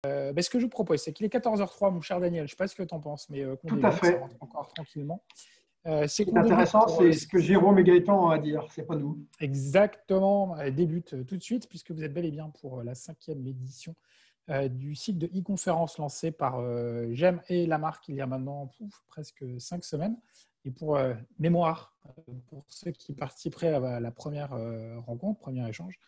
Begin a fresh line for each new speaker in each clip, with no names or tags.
Ce que je vous propose, c'est qu'il est 14h03, mon cher Daniel. Je ne sais pas ce que tu en penses, mais qu'on
Tout à
débute, ça
fait.
rentre encore tranquillement.
Ce
C'est
qui est
qu'on débute
intéressant,
pour
c'est ce que Jérôme et Gaëtan ont à dire, c'est pas nous.
exactement, débute tout de suite, puisque vous êtes bel et bien pour la 5e édition du site de e-conférence lancé par GEM et la marque il y a maintenant presque 5 semaines. Et pour mémoire, pour ceux qui participeraient à la première rencontre, premier échange,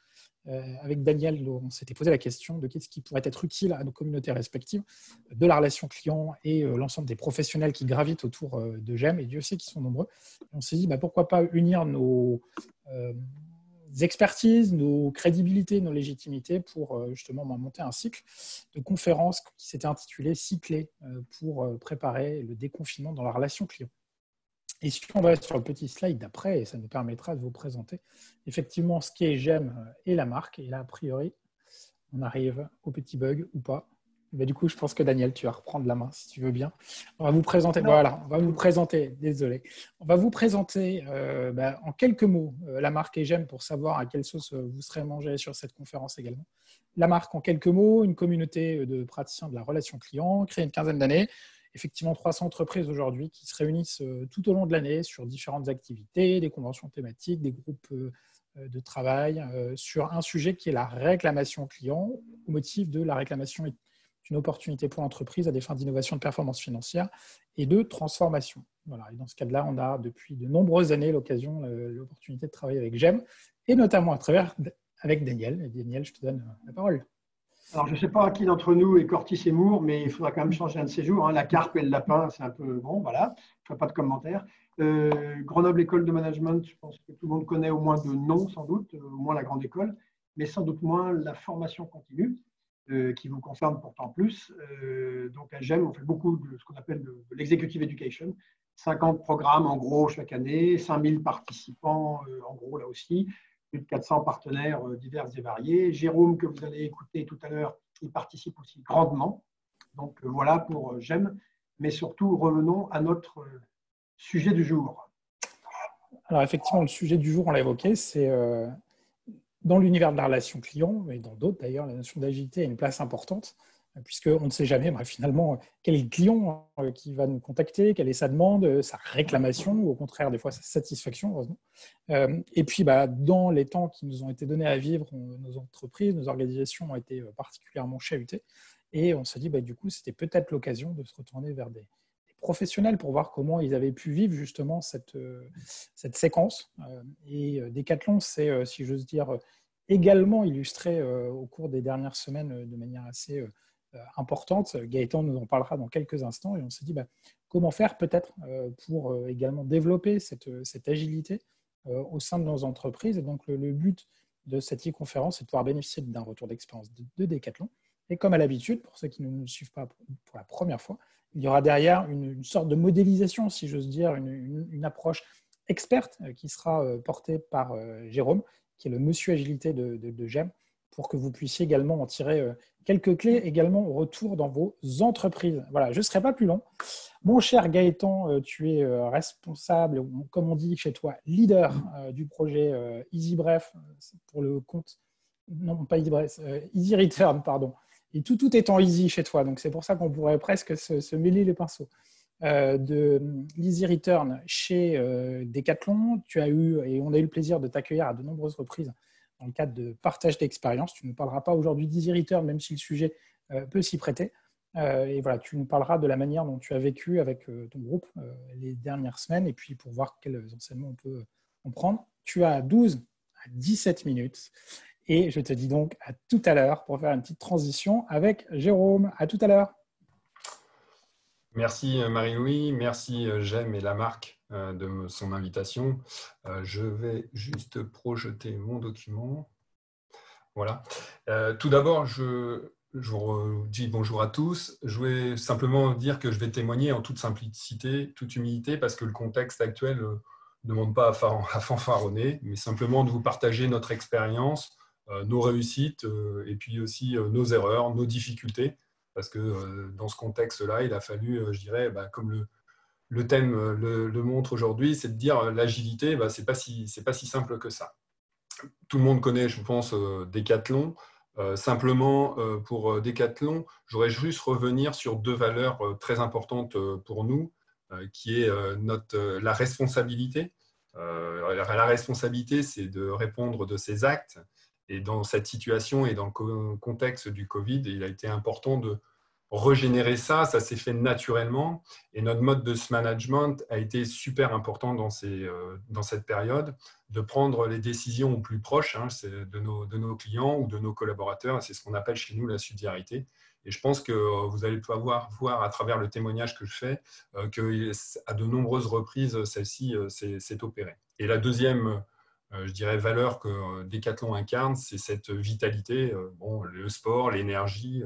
avec Daniel, on s'était posé la question de qu'est-ce qui pourrait être utile à nos communautés respectives de la relation client et l'ensemble des professionnels qui gravitent autour de GEM, et Dieu sait qu'ils sont nombreux. Et on s'est dit pourquoi pas unir nos expertises, nos crédibilités, nos légitimités pour justement monter un cycle de conférences qui s'était intitulé Cyclé pour préparer le déconfinement dans la relation client. Et si on va sur le petit slide d'après, ça nous permettra de vous présenter effectivement ce qu'est GEM et la marque. Et là, a priori, on arrive au petit bug ou pas. Du coup, je pense que Daniel, tu vas reprendre la main si tu veux bien. On va vous présenter, désolé. On va vous présenter en quelques mots la marque et GEM pour savoir à quelle sauce vous serez mangé sur cette conférence également. La marque en quelques mots, une communauté de praticiens de la relation client, créée une quinzaine d'années. Effectivement, 300 entreprises aujourd'hui qui se réunissent tout au long de l'année sur différentes activités, des conventions thématiques, des groupes de travail sur un sujet qui est la réclamation client, au motif de la réclamation est une opportunité pour l'entreprise à des fins d'innovation de performance financière et de transformation. Voilà. Et dans ce cadre-là, on a depuis de nombreuses années l'opportunité de travailler avec GEM et notamment à travers avec Daniel. Et Daniel, je te donne la parole.
Alors, je ne sais pas à qui d'entre nous est Cortis et Moore, mais il faudra quand même changer un de ces jours. La carpe et le lapin, c'est un peu bon, voilà. Je ne ferai pas de commentaires. Grenoble École de Management, je pense que tout le monde connaît au moins de nom, sans doute, au moins la grande école, mais sans doute moins la formation continue, qui vous concerne pourtant plus. Donc, à GEM, on fait beaucoup de ce qu'on appelle de l'executive education. 50 programmes en gros chaque année, 5000 participants en gros là aussi. Plus de 400 partenaires divers et variés. Jérôme, que vous allez écouter tout à l'heure, il participe aussi grandement. Donc voilà pour GEM. Mais surtout, revenons à notre sujet du jour.
Alors effectivement, le sujet du jour, on l'a évoqué, c'est dans l'univers de la relation client, et dans d'autres d'ailleurs, la notion d'agilité a une place importante, puisqu'on ne sait jamais finalement quel est le client qui va nous contacter, quelle est sa demande, sa réclamation, ou au contraire des fois sa satisfaction, heureusement. Et puis dans les temps qui nous ont été donnés à vivre, nos entreprises, nos organisations ont été particulièrement chahutées, et on s'est dit du coup c'était peut-être l'occasion de se retourner vers des professionnels pour voir comment ils avaient pu vivre justement cette séquence. Et Decathlon, c'est, si j'ose dire, également illustré au cours des dernières semaines de manière assez importante. Gaëtan nous en parlera dans quelques instants et on s'est dit comment faire peut-être pour également développer cette agilité au sein de nos entreprises. Et donc le but de cette e-conférence, c'est de pouvoir bénéficier d'un retour d'expérience de Decathlon. Et comme à l'habitude, pour ceux qui ne nous suivent pas pour la première fois, il y aura derrière une sorte de modélisation, si j'ose dire, une approche experte qui sera portée par Jérôme, qui est le monsieur agilité de GEM, pour que vous puissiez également en tirer quelques clés également au retour dans vos entreprises. Voilà, je ne serai pas plus long. Mon cher Gaëtan, tu es responsable, comme on dit chez toi, leader du projet EasyBref pour le compte, non pas EasyBref, EasyReturn, pardon. Et tout est en easy chez toi, donc c'est pour ça qu'on pourrait presque se mêler les pinceaux. De l'Easy Return chez Decathlon, tu as eu, et on a eu le plaisir de t'accueillir à de nombreuses reprises dans le cadre de partage d'expérience. Tu ne nous parleras pas aujourd'hui d'Easy Return, même si le sujet peut s'y prêter. Et voilà, tu nous parleras de la manière dont tu as vécu avec ton groupe les dernières semaines, et puis pour voir quels enseignements on peut en prendre. Tu as 12 à 17 minutes. Et je te dis donc à tout à l'heure pour faire une petite transition avec Jérôme. À tout à l'heure.
Merci Marie-Louis, merci GEM et la marque de son invitation. Je vais juste projeter mon document. Voilà. Tout d'abord, je vous dis bonjour à tous. Je voulais simplement dire que je vais témoigner en toute simplicité, toute humilité, parce que le contexte actuel ne demande pas à fanfaronner, mais simplement de vous partager notre expérience, nos réussites et puis aussi nos erreurs, nos difficultés. Parce que dans ce contexte-là, il a fallu, je dirais, comme le thème le montre aujourd'hui, c'est de dire l'agilité, c'est pas si simple que ça. Tout le monde connaît, je pense, Decathlon. Simplement, pour Decathlon, je voudrais juste revenir sur deux valeurs très importantes pour nous, qui est la responsabilité. La responsabilité, c'est de répondre de ses actes. Et dans cette situation et dans le contexte du Covid, il a été important de régénérer ça. Ça s'est fait naturellement. Et notre mode de management a été super important dans cette période, de prendre les décisions au plus proche de nos clients ou de nos collaborateurs. C'est ce qu'on appelle chez nous la subsidiarité. Et je pense que vous allez pouvoir voir à travers le témoignage que je fais qu'à de nombreuses reprises, celle-ci s'est opérée. Et la deuxième, je dirais, valeur que Decathlon incarne, c'est cette vitalité, le sport, l'énergie,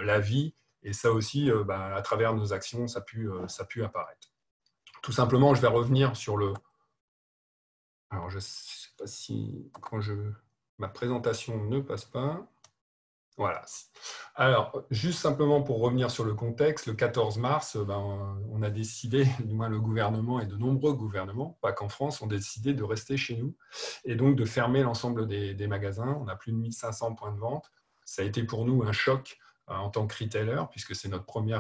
la vie. Et ça aussi, à travers nos actions, ça a pu apparaître. Tout simplement, je vais revenir sur le... Alors, je ne sais pas si ma présentation ne passe pas. Voilà. Alors, juste simplement pour revenir sur le contexte, le 14 mars, on a décidé, du moins le gouvernement et de nombreux gouvernements, pas qu'en France, ont décidé de rester chez nous et donc de fermer l'ensemble des magasins. On a plus de 1500 points de vente. Ça a été pour nous un choc en tant que retailer, puisque c'est notre premier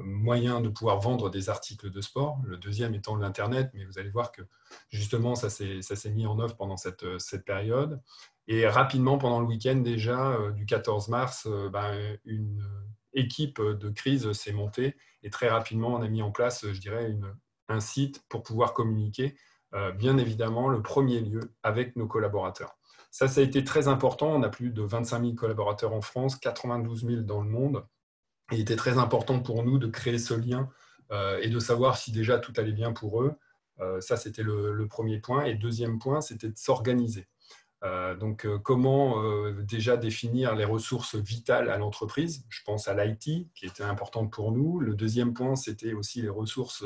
moyen de pouvoir vendre des articles de sport. Le deuxième étant l'Internet, mais vous allez voir que justement, ça s'est mis en œuvre pendant cette période. Et rapidement, pendant le week-end déjà, du 14 mars, une équipe de crise s'est montée et très rapidement, on a mis en place, je dirais, un site pour pouvoir communiquer, bien évidemment, le premier lieu avec nos collaborateurs. Ça a été très important. On a plus de 25 000 collaborateurs en France, 92 000 dans le monde. Et il était très important pour nous de créer ce lien et de savoir si déjà tout allait bien pour eux. Ça, c'était le premier point. Et le deuxième point, c'était de s'organiser. Donc, comment déjà définir les ressources vitales à l'entreprise? Je pense à l'IT, qui était importante pour nous. Le deuxième point, c'était aussi les ressources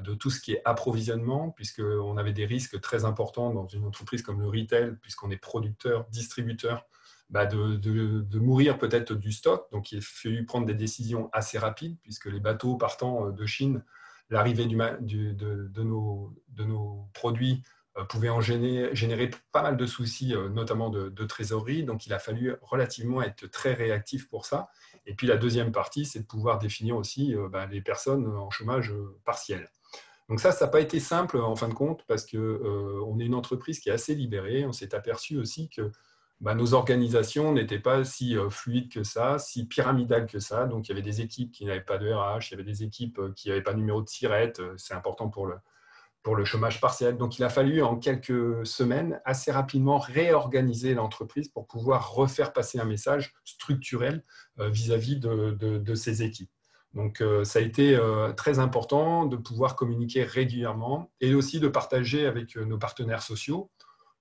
de tout ce qui est approvisionnement, puisqu'on avait des risques très importants dans une entreprise comme le retail, puisqu'on est producteur, distributeur, de mourir peut-être du stock. Donc, il a fallu prendre des décisions assez rapides, puisque les bateaux partant de Chine, l'arrivée de nos produits pouvait générer pas mal de soucis, notamment de trésorerie. Donc, il a fallu relativement être très réactif pour ça. Et puis, la deuxième partie, c'est de pouvoir définir aussi les personnes en chômage partiel. Donc ça n'a pas été simple en fin de compte parce qu'on est une entreprise qui est assez libérée. On s'est aperçu aussi que nos organisations n'étaient pas si fluides que ça, si pyramidales que ça. Donc, il y avait des équipes qui n'avaient pas de RH, il y avait des équipes qui n'avaient pas de numéro de SIRET. C'est important pour le chômage partiel. Donc, il a fallu en quelques semaines assez rapidement réorganiser l'entreprise pour pouvoir refaire passer un message structurel vis-à-vis de ces équipes. Donc, ça a été très important de pouvoir communiquer régulièrement et aussi de partager avec nos partenaires sociaux.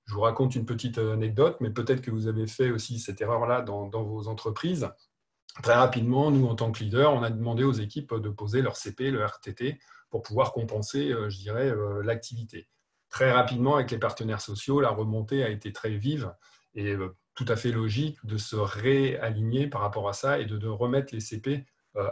Je vous raconte une petite anecdote, mais peut-être que vous avez fait aussi cette erreur-là dans vos entreprises. Très rapidement, nous, en tant que leader, on a demandé aux équipes de poser leur CP, leur RTT, pour pouvoir compenser, je dirais, l'activité. Très rapidement, avec les partenaires sociaux, la remontée a été très vive et tout à fait logique de se réaligner par rapport à ça et de remettre les CP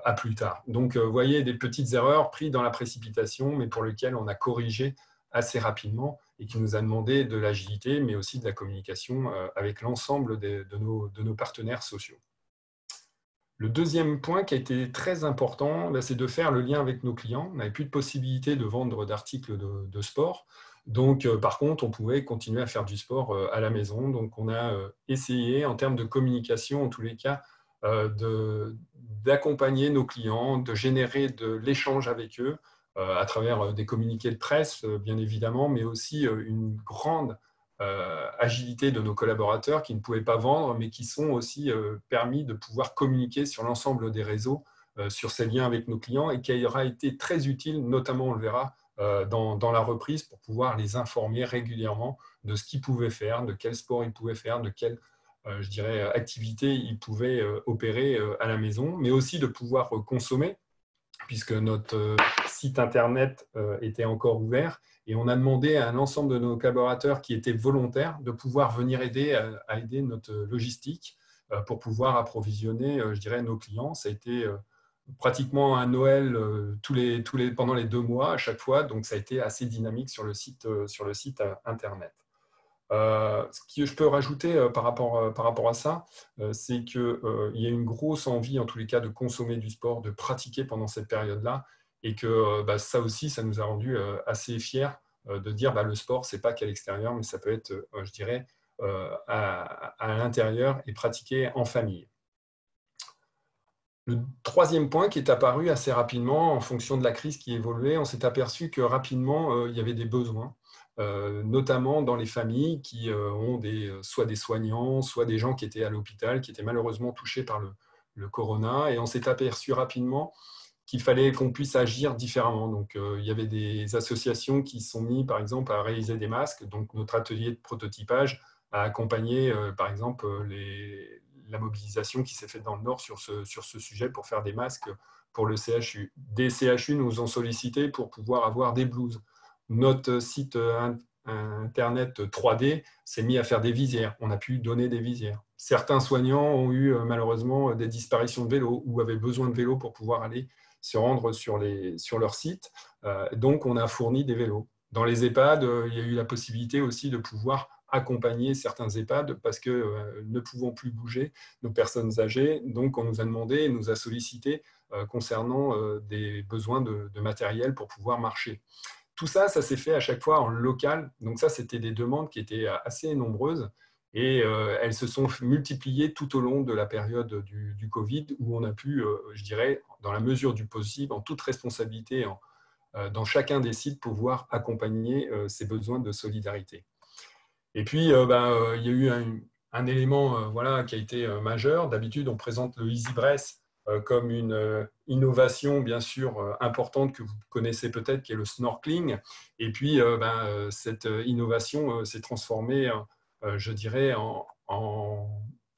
à plus tard. Donc, vous voyez, des petites erreurs prises dans la précipitation, mais pour lesquelles on a corrigé assez rapidement et qui nous a demandé de l'agilité, mais aussi de la communication avec l'ensemble de nos partenaires sociaux. Le deuxième point qui a été très important, c'est de faire le lien avec nos clients. On n'avait plus de possibilité de vendre d'articles de sport. Donc, par contre, on pouvait continuer à faire du sport à la maison. Donc, on a essayé, en termes de communication, en tous les cas, d'accompagner nos clients, de générer de l'échange avec eux à travers des communiqués de presse, bien évidemment, mais aussi une grande agilité de nos collaborateurs qui ne pouvaient pas vendre, mais qui sont aussi permis de pouvoir communiquer sur l'ensemble des réseaux, sur ces liens avec nos clients et qui aura été très utile, notamment on le verra dans la reprise, pour pouvoir les informer régulièrement de ce qu'ils pouvaient faire, de quel sport ils pouvaient faire, de quelle je dirais, activité ils pouvaient opérer à la maison, mais aussi de pouvoir consommer, puisque notre site internet était encore ouvert. Et on a demandé à un ensemble de nos collaborateurs qui étaient volontaires de pouvoir venir aider à aider notre logistique pour pouvoir approvisionner, je dirais, nos clients. Ça a été pratiquement un Noël pendant les 2 mois à chaque fois. Donc, ça a été assez dynamique sur le site internet. Ce que je peux rajouter par rapport à ça, c'est qu'il y a une grosse envie, en tous les cas, de consommer du sport, de pratiquer pendant cette période-là, et que ça aussi, ça nous a rendu assez fiers de dire le sport, ce n'est pas qu'à l'extérieur, mais ça peut être, je dirais, à l'intérieur et pratiquer en famille. Le troisième point qui est apparu assez rapidement en fonction de la crise qui évoluait, on s'est aperçu que rapidement, il y avait des besoins, notamment dans les familles qui ont soit des soignants, soit des gens qui étaient à l'hôpital, qui étaient malheureusement touchés par le corona. Et on s'est aperçu rapidement qu'il fallait qu'on puisse agir différemment. Donc, il y avait des associations qui se sont mises, par exemple, à réaliser des masques. Donc, notre atelier de prototypage a accompagné, par exemple, la mobilisation qui s'est faite dans le Nord sur ce sujet pour faire des masques pour le CHU. Des CHU nous ont sollicité pour pouvoir avoir des blouses. Notre site Internet 3D s'est mis à faire des visières. On a pu donner des visières. Certains soignants ont eu malheureusement des disparitions de vélos ou avaient besoin de vélos pour pouvoir aller se rendre sur leur site. Donc, on a fourni des vélos. Dans les EHPAD, il y a eu la possibilité aussi de pouvoir accompagner certains EHPAD parce que ne pouvant plus bouger, nos personnes âgées, donc on nous a demandé, nous a sollicité concernant des besoins de matériel pour pouvoir marcher. Tout ça, ça s'est fait à chaque fois en local. Donc ça, c'était des demandes qui étaient assez nombreuses et elles se sont multipliées tout au long de la période du Covid où on a pu, je dirais, dans la mesure du possible, en toute responsabilité, dans chacun des sites, pouvoir accompagner ces besoins de solidarité. Et puis, il y a eu un élément qui a été majeur. D'habitude, on présente le EasyBress comme une innovation, bien sûr, importante que vous connaissez peut-être, qui est le snorkeling. Et puis, cette innovation s'est transformée, je dirais, en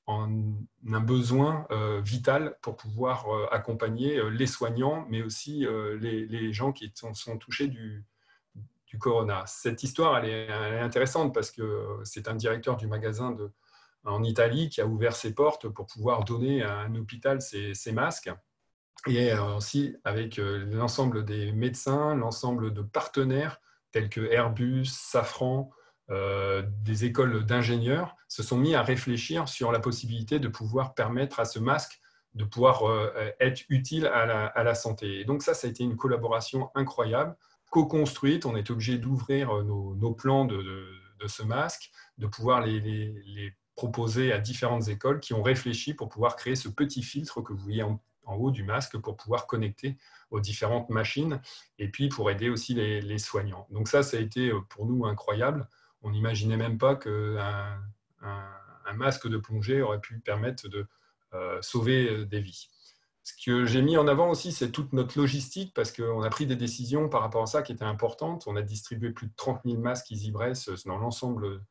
un besoin vital pour pouvoir accompagner les soignants, mais aussi les gens qui sont touchés du corona. Cette histoire, elle est intéressante parce que c'est un directeur du magasin en Italie qui a ouvert ses portes pour pouvoir donner à un hôpital ses masques. Et aussi avec l'ensemble des médecins, l'ensemble de partenaires tels que Airbus, Safran, des écoles d'ingénieurs se sont mis à réfléchir sur la possibilité de pouvoir permettre à ce masque de pouvoir être utile à la santé. Et donc ça a été une collaboration incroyable, co-construite. On est obligé d'ouvrir nos plans de ce masque, de pouvoir les proposer à différentes écoles qui ont réfléchi pour pouvoir créer ce petit filtre que vous voyez en haut du masque pour pouvoir connecter aux différentes machines et puis pour aider aussi les soignants. Donc ça a été pour nous incroyable. On n'imaginait même pas qu'un masque de plongée aurait pu permettre de sauver des vies. Ce que j'ai mis en avant aussi, c'est toute notre logistique parce qu'on a pris des décisions par rapport à ça qui étaient importantes. On a distribué plus de 30 000 masques EasyBress dans l'ensemble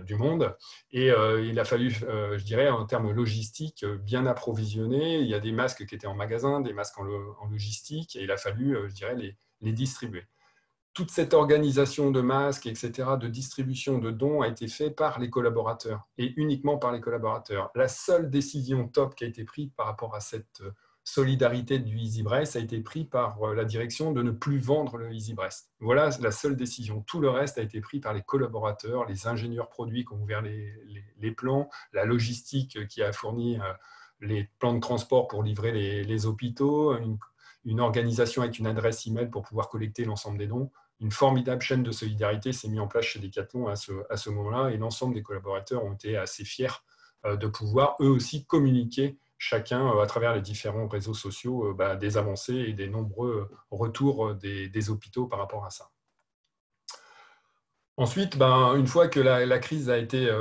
du monde. Et il a fallu, je dirais, en termes logistiques, bien approvisionner. Il y a des masques qui étaient en magasin, des masques en logistique, et il a fallu, je dirais, les distribuer. Toute cette organisation de masques, etc., de distribution de dons a été faite par les collaborateurs et uniquement par les collaborateurs. La seule décision top qui a été prise par rapport à cette solidarité du EasyBress a été prise par la direction de ne plus vendre le EasyBress. Voilà la seule décision. Tout le reste a été pris par les collaborateurs, les ingénieurs produits qui ont ouvert les plans, la logistique qui a fourni les plans de transport pour livrer les hôpitaux, une organisation avec une adresse email pour pouvoir collecter l'ensemble des dons. Une formidable chaîne de solidarité s'est mise en place chez Decathlon à ce moment-là et l'ensemble des collaborateurs ont été assez fiers de pouvoir eux aussi communiquer chacun à travers les différents réseaux sociaux des avancées et des nombreux retours des hôpitaux par rapport à ça. Ensuite, une fois que la crise a été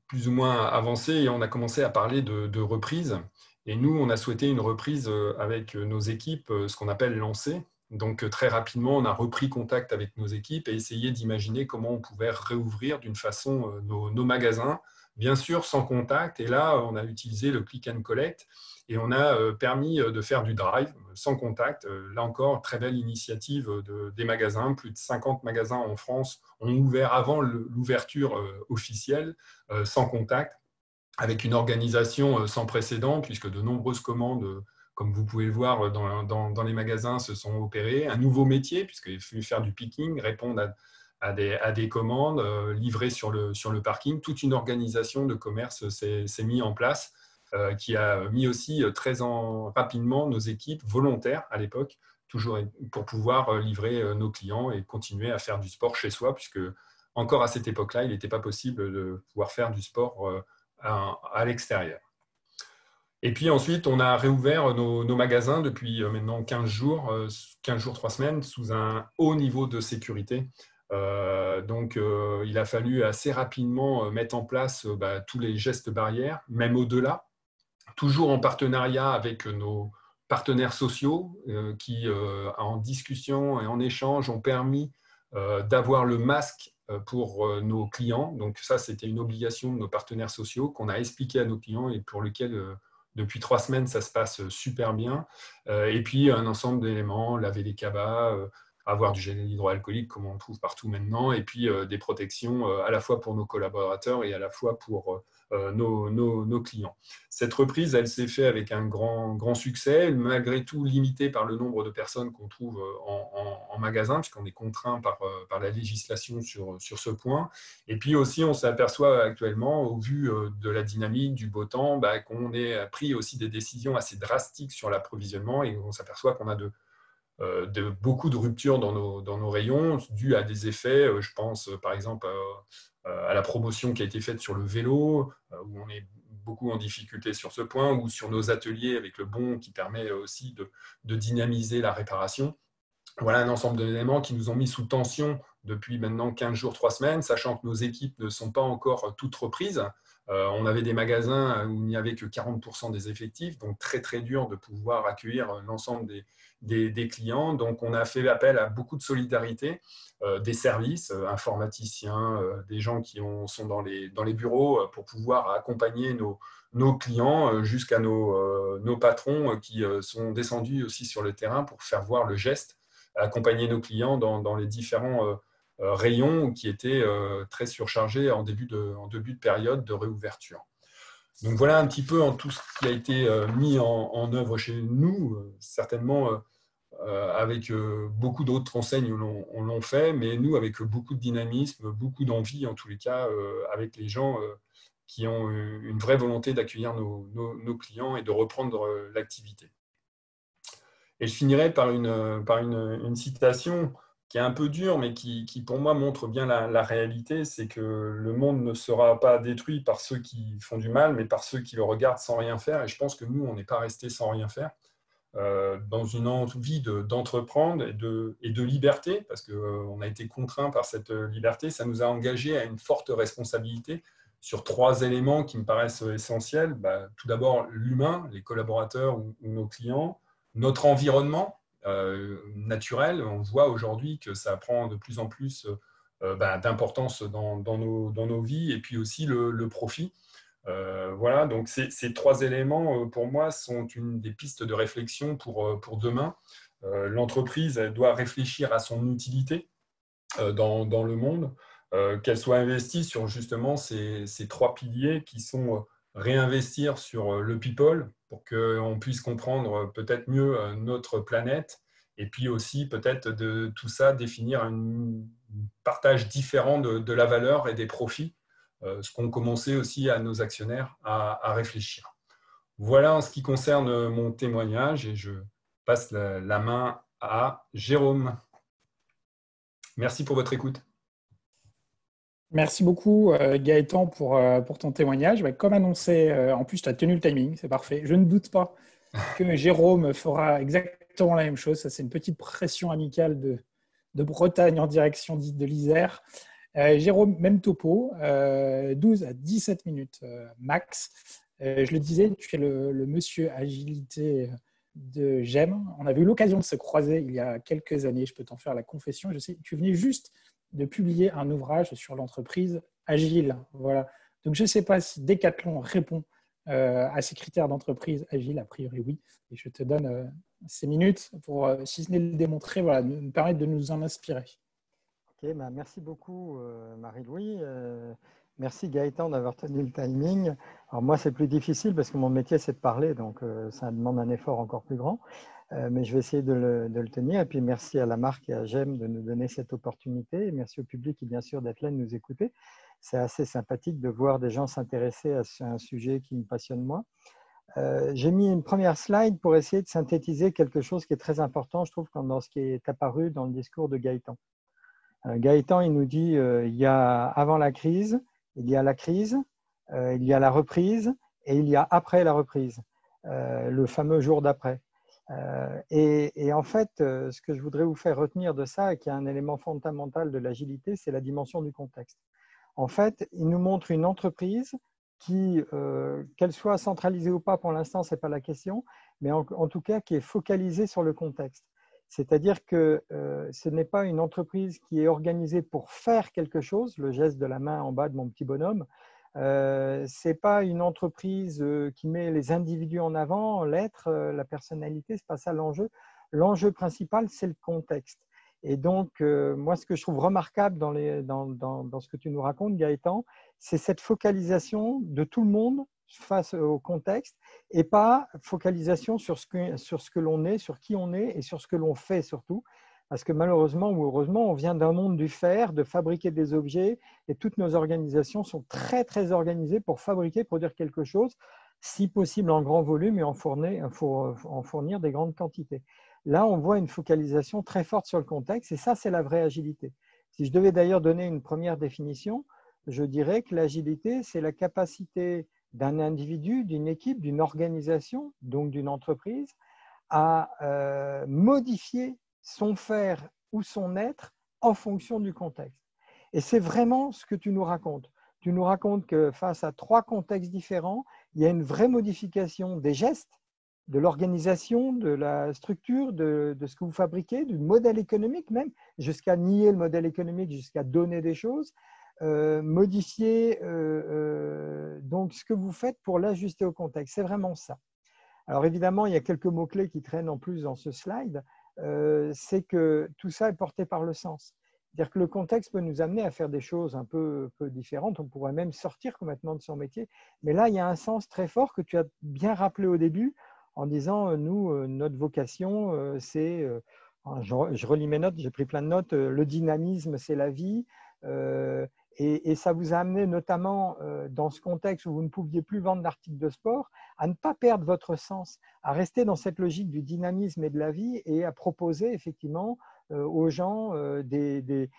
plus ou moins avancée et on a commencé à parler de reprise, et nous, on a souhaité une reprise avec nos équipes, ce qu'on appelle lancer. Donc, très rapidement, on a repris contact avec nos équipes et essayé d'imaginer comment on pouvait réouvrir d'une façon nos magasins, bien sûr sans contact. Et là, on a utilisé le click and collect et on a permis de faire du drive sans contact. Là encore, très belle initiative des magasins. Plus de 50 magasins en France ont ouvert avant l'ouverture officielle, sans contact, avec une organisation sans précédent, puisque de nombreuses commandes, comme vous pouvez le voir dans les magasins, se sont opérées. Un nouveau métier, puisqu'il a fallu faire du picking, répondre à des commandes, livrées sur le parking. Toute une organisation de commerce s'est mise en place, qui a mis aussi rapidement nos équipes volontaires à l'époque, toujours pour pouvoir livrer nos clients et continuer à faire du sport chez soi, puisque encore à cette époque-là, il n'était pas possible de pouvoir faire du sport à l'extérieur. Et puis ensuite, on a réouvert nos magasins depuis maintenant 15 jours, 3 semaines, sous un haut niveau de sécurité. Donc, il a fallu assez rapidement mettre en place tous les gestes barrières, même au-delà, toujours en partenariat avec nos partenaires sociaux qui, en discussion et en échange, ont permis d'avoir le masque pour nos clients. Donc ça, c'était une obligation de nos partenaires sociaux qu'on a expliqué à nos clients et pour lequel, depuis 3 semaines, ça se passe super bien. Et puis, un ensemble d'éléments, laver les cabas, avoir du gel hydroalcoolique comme on trouve partout maintenant, et puis des protections à la fois pour nos collaborateurs et à la fois pour nos clients. Cette reprise, elle s'est faite avec un grand succès, malgré tout limité par le nombre de personnes qu'on trouve en magasin, puisqu'on est contraint par la législation sur ce point. Et puis aussi, on s'aperçoit actuellement, au vu de la dynamique, du beau temps, qu'on ait pris aussi des décisions assez drastiques sur l'approvisionnement, et on s'aperçoit qu'on a beaucoup de ruptures dans nos rayons, dues à des effets, je pense par exemple à la promotion qui a été faite sur le vélo, où on est beaucoup en difficulté sur ce point, ou sur nos ateliers avec le bon qui permet aussi de dynamiser la réparation. Voilà un ensemble d'éléments qui nous ont mis sous tension depuis maintenant 15 jours, 3 semaines, sachant que nos équipes ne sont pas encore toutes reprises. On avait des magasins où il n'y avait que 40% des effectifs, donc très très dur de pouvoir accueillir l'ensemble des clients. Donc on a fait appel à beaucoup de solidarité, des services, informaticiens, des gens qui sont dans les bureaux pour pouvoir accompagner nos clients, jusqu'à nos patrons qui sont descendus aussi sur le terrain pour faire voir le geste, accompagner nos clients dans les différents rayons qui étaient très surchargés en début de période de réouverture. Donc voilà un petit peu en tout ce qui a été mis en œuvre chez nous, certainement avec beaucoup d'autres enseignes on l'ont fait, mais nous avec beaucoup de dynamisme, beaucoup d'envie en tous les cas, avec les gens qui ont une vraie volonté d'accueillir nos clients et de reprendre l'activité. Et je finirai par une citation qui est un peu dure, mais qui pour moi montre bien la réalité, c'est que le monde ne sera pas détruit par ceux qui font du mal, mais par ceux qui le regardent sans rien faire. Et je pense que nous, on n'est pas restés sans rien faire, dans une envie d'entreprendre et de liberté, parce qu'on a été contraints par cette liberté. Ça nous a engagés à une forte responsabilité sur 3 éléments qui me paraissent essentiels. Tout d'abord, l'humain, les collaborateurs ou nos clients, notre environnement naturel. On voit aujourd'hui que ça prend de plus en plus d'importance dans nos vies, et puis aussi le profit. Voilà, donc ces 3 éléments, pour moi, sont une des pistes de réflexion pour demain. L'entreprise, elle doit réfléchir à son utilité dans le monde, qu'elle soit investie sur justement ces 3 piliers qui sont réinvestir sur le people pour qu'on puisse comprendre peut-être mieux notre planète, et puis aussi peut-être de tout ça définir un partage différent de la valeur et des profits, ce qu'ont commencé aussi à nos actionnaires à réfléchir. Voilà en ce qui concerne mon témoignage, et je passe la main à Jérôme. Merci pour votre écoute.
Merci beaucoup Gaëtan pour ton témoignage. Comme annoncé, en plus tu as tenu le timing, c'est parfait. Je ne doute pas que Jérôme fera exactement la même chose. Ça, c'est une petite pression amicale de Bretagne en direction de l'Isère. Jérôme, même topo, 12 à 17 minutes max. Je le disais, tu es le monsieur agilité de GEM. On avait eu l'occasion de se croiser il y a quelques années, je peux t'en faire la confession. Je sais, tu venais juste de publier un ouvrage sur l'entreprise agile. Voilà. Donc, je ne sais pas si Decathlon répond à ces critères d'entreprise agile. A priori, oui. Et je te donne ces minutes pour, si ce n'est le démontrer, voilà, nous permettre de nous en inspirer.
Ok, merci beaucoup Marie-Louis. Merci Gaëtan d'avoir tenu le timing. Alors moi, c'est plus difficile parce que mon métier, c'est de parler, donc ça demande un effort encore plus grand. Mais je vais essayer de le tenir. Et puis merci à la marque et à GEM de nous donner cette opportunité. Et merci au public, bien sûr, d'être là et de nous écouter. C'est assez sympathique de voir des gens s'intéresser à un sujet qui me passionne moi. J'ai mis une première slide pour essayer de synthétiser quelque chose qui est très important, je trouve, dans ce qui est apparu dans le discours de Gaëtan. Gaëtan, il nous dit il y a avant la crise, il y a la crise, il y a la reprise et il y a après la reprise, le fameux jour d'après. Et en fait, ce que je voudrais vous faire retenir de ça, et qui est un élément fondamental de l'agilité, c'est la dimension du contexte. En fait, il nous montre une entreprise qui, qu'elle soit centralisée ou pas, pour l'instant, ce n'est pas la question, mais en tout cas, qui est focalisée sur le contexte. C'est-à-dire que ce n'est pas une entreprise qui est organisée pour faire quelque chose, le geste de la main en bas de mon petit bonhomme. Ce n'est pas une entreprise qui met les individus en avant, l'être, la personnalité, ce n'est pas ça l'enjeu. L'enjeu principal, c'est le contexte. Et donc, moi, ce que je trouve remarquable dans ce que tu nous racontes, Gaëtan, c'est cette focalisation de tout le monde face au contexte et pas focalisation sur ce que l'on est, sur qui on est et sur ce que l'on fait surtout. Parce que malheureusement ou heureusement, on vient d'un monde du faire, de fabriquer des objets et toutes nos organisations sont très, très organisées pour fabriquer, produire quelque chose, si possible en grand volume et en fournir des grandes quantités. Là, on voit une focalisation très forte sur le contexte et ça, c'est la vraie agilité. Si je devais d'ailleurs donner une première définition, je dirais que l'agilité, c'est la capacité d'un individu, d'une équipe, d'une organisation, donc d'une entreprise, à modifier son faire ou son être en fonction du contexte. Et c'est vraiment ce que tu nous racontes. Tu nous racontes que face à 3 contextes différents, il y a une vraie modification des gestes, de l'organisation, de la structure, de ce que vous fabriquez, du modèle économique même, jusqu'à nier le modèle économique, jusqu'à donner des choses. Modifier donc ce que vous faites pour l'ajuster au contexte. C'est vraiment ça. Alors évidemment, il y a quelques mots-clés qui traînent en plus dans ce slide. C'est que tout ça est porté par le sens. C'est-à-dire que le contexte peut nous amener à faire des choses un peu différentes. On pourrait même sortir complètement de son métier. Mais là, il y a un sens très fort que tu as bien rappelé au début en disant, nous, notre vocation, c'est, je relis mes notes, j'ai pris plein de notes, le dynamisme, c'est la vie. Et ça vous a amené notamment dans ce contexte où vous ne pouviez plus vendre d'articles de sport, à ne pas perdre votre sens, à rester dans cette logique du dynamisme et de la vie et à proposer effectivement aux gens des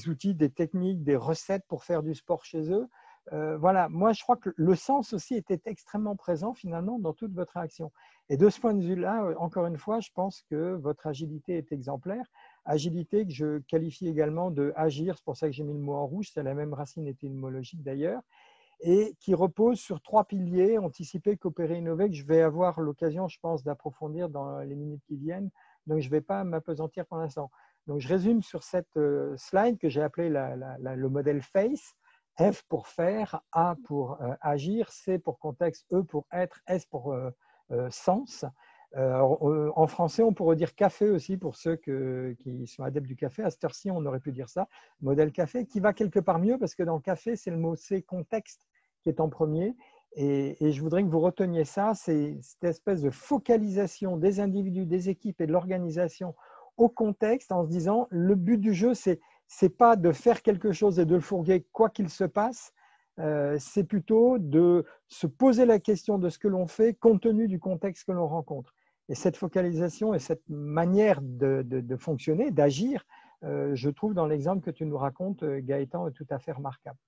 outils, des techniques, des recettes pour faire du sport chez eux. Voilà, moi je crois que le sens aussi était extrêmement présent finalement dans toute votre action. Et de ce point de vue-là, encore une fois, je pense que votre agilité est exemplaire. Agilité que je qualifie également de agir, c'est pour ça que j'ai mis le mot en rouge, c'est la même racine étymologique d'ailleurs, et qui repose sur 3 piliers, anticiper, coopérer, innover, que je vais avoir l'occasion, je pense, d'approfondir dans les minutes qui viennent, donc je ne vais pas m'appesantir pour l'instant. Donc je résume sur cette slide que j'ai appelé le modèle FACE, F pour faire, A pour agir, C pour contexte, E pour être, S pour sens. En français, on pourrait dire café aussi pour ceux qui sont adeptes du café. À cette heure-ci, on aurait pu dire ça, modèle café, qui va quelque part mieux parce que dans le café, c'est le mot C, contexte, qui est en premier. Et je voudrais que vous reteniez ça, c'est cette espèce de focalisation des individus, des équipes et de l'organisation au contexte en se disant, le but du jeu, c'est pas de faire quelque chose et de le fourguer quoi qu'il se passe, c'est plutôt de se poser la question de ce que l'on fait compte tenu du contexte que l'on rencontre. Et cette focalisation et cette manière de fonctionner, d'agir, je trouve dans l'exemple que tu nous racontes, Gaëtan, est tout à fait remarquable.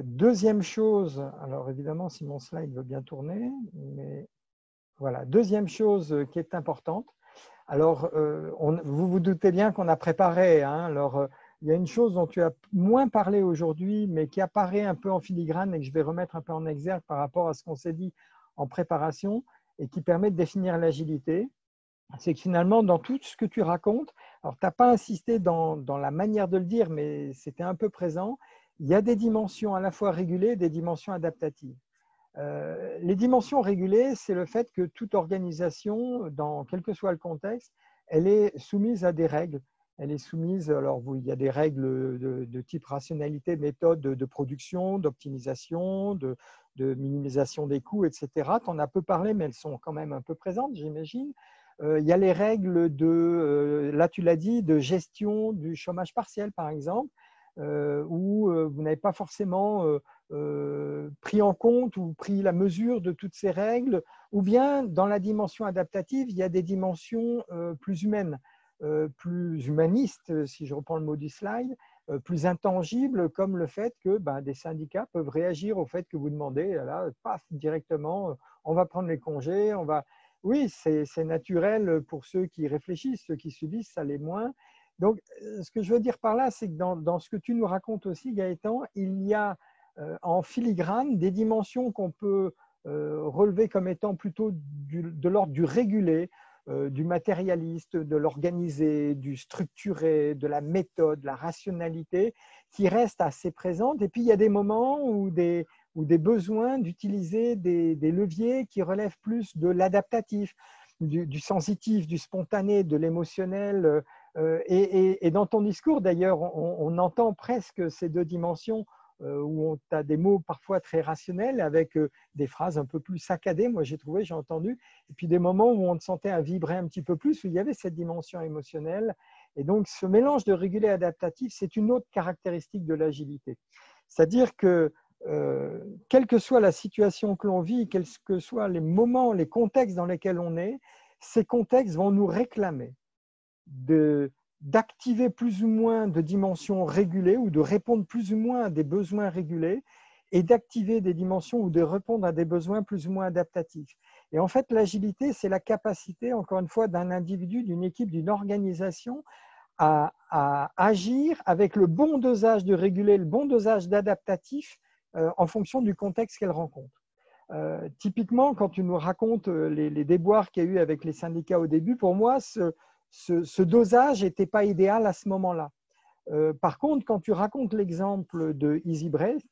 Deuxième chose, alors évidemment, si mon slide veut bien tourner, mais voilà, deuxième chose qui est importante. Alors, vous vous doutez bien qu'on a préparé, hein, alors il y a une chose dont tu as moins parlé aujourd'hui, mais qui apparaît un peu en filigrane et que je vais remettre un peu en exergue par rapport à ce qu'on s'est dit en préparation et qui permet de définir l'agilité. C'est que finalement, dans tout ce que tu racontes, alors tu n'as pas insisté dans la manière de le dire, mais c'était un peu présent, il y a des dimensions à la fois régulées et des dimensions adaptatives. Les dimensions régulées, c'est le fait que toute organisation, dans quel que soit le contexte, elle est soumise à des règles. Elle est soumise, alors il y a des règles de type rationalité, méthode de production, d'optimisation, de minimisation des coûts, etc. Tu en as peu parlé, mais elles sont quand même un peu présentes, j'imagine. Il y a les règles là tu l'as dit, de gestion du chômage partiel, par exemple, où vous n'avez pas forcément pris en compte ou pris la mesure de toutes ces règles, ou bien dans la dimension adaptative, il y a des dimensions plus humaines, plus humanistes, si je reprends le mot du slide, plus intangibles, comme le fait que des syndicats peuvent réagir au fait que vous demandez, là, paf, directement, on va prendre les congés, on va… Oui, c'est naturel pour ceux qui réfléchissent, ceux qui subissent, ça l'est moins. Donc, ce que je veux dire par là, c'est que dans ce que tu nous racontes aussi, Gaëtan, il y a en filigrane des dimensions qu'on peut relever comme étant plutôt de l'ordre du régulé, du matérialiste, de l'organisé, du structuré, de la méthode, de la rationalité, qui restent assez présentes. Et puis, il y a des moments où des besoins d'utiliser des leviers qui relèvent plus de l'adaptatif, du sensitif, du spontané, de l'émotionnel. Et dans ton discours, d'ailleurs, on entend presque ces deux dimensions où tu as des mots parfois très rationnels avec des phrases un peu plus saccadées, moi j'ai trouvé, j'ai entendu, et puis des moments où on te sentait à vibrer un petit peu plus, où il y avait cette dimension émotionnelle. Et donc ce mélange de régulé et adaptatif, c'est une autre caractéristique de l'agilité. C'est-à-dire que quelle que soit la situation que l'on vit, quels que soient les moments, les contextes dans lesquels on est, ces contextes vont nous réclamer d'activer plus ou moins de dimensions régulées ou de répondre plus ou moins à des besoins régulés et d'activer des dimensions ou de répondre à des besoins plus ou moins adaptatifs. Et en fait, l'agilité, c'est la capacité, encore une fois, d'un individu, d'une équipe, d'une organisation à agir avec le bon dosage de régulé, le bon dosage d'adaptatif en fonction du contexte qu'elle rencontre. Typiquement, quand tu nous racontes les déboires qu'il y a eu avec les syndicats au début, pour moi, ce dosage n'était pas idéal à ce moment-là. Par contre, quand tu racontes l'exemple de EasyBrace,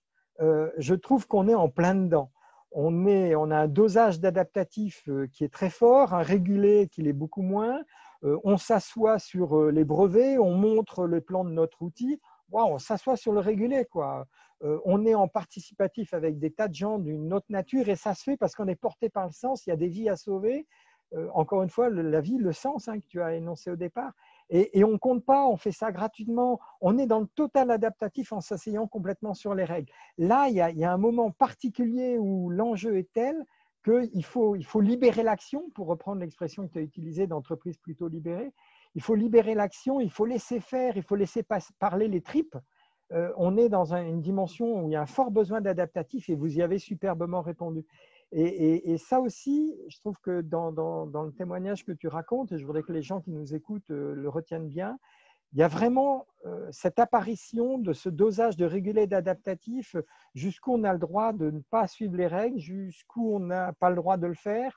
je trouve qu'on est en plein dedans. On a un dosage d'adaptatif qui est très fort, un régulé qui l'est beaucoup moins. On s'assoit sur les brevets, on montre le plan de notre outil. Wow, on s'assoit sur le régulé, quoi. On est en participatif avec des tas de gens d'une autre nature et ça se fait parce qu'on est porté par le sens, il y a des vies à sauver. Encore une fois, la vie, le sens que tu as énoncé au départ. Et on ne compte pas, on fait ça gratuitement. On est dans le total adaptatif en s'asseyant complètement sur les règles. Là, il y a un moment particulier où l'enjeu est tel qu'il faut libérer l'action, pour reprendre l'expression que tu as utilisée d'entreprise plutôt libérée. Il faut libérer l'action, il faut laisser faire, il faut laisser parler les tripes. On est dans une dimension où il y a un fort besoin d'adaptatif et vous y avez superbement répondu. Et ça aussi, je trouve que dans le témoignage que tu racontes, et je voudrais que les gens qui nous écoutent le retiennent bien, il y a vraiment cette apparition de ce dosage de régulé et d'adaptatif jusqu'où on a le droit de ne pas suivre les règles, jusqu'où on n'a pas le droit de le faire,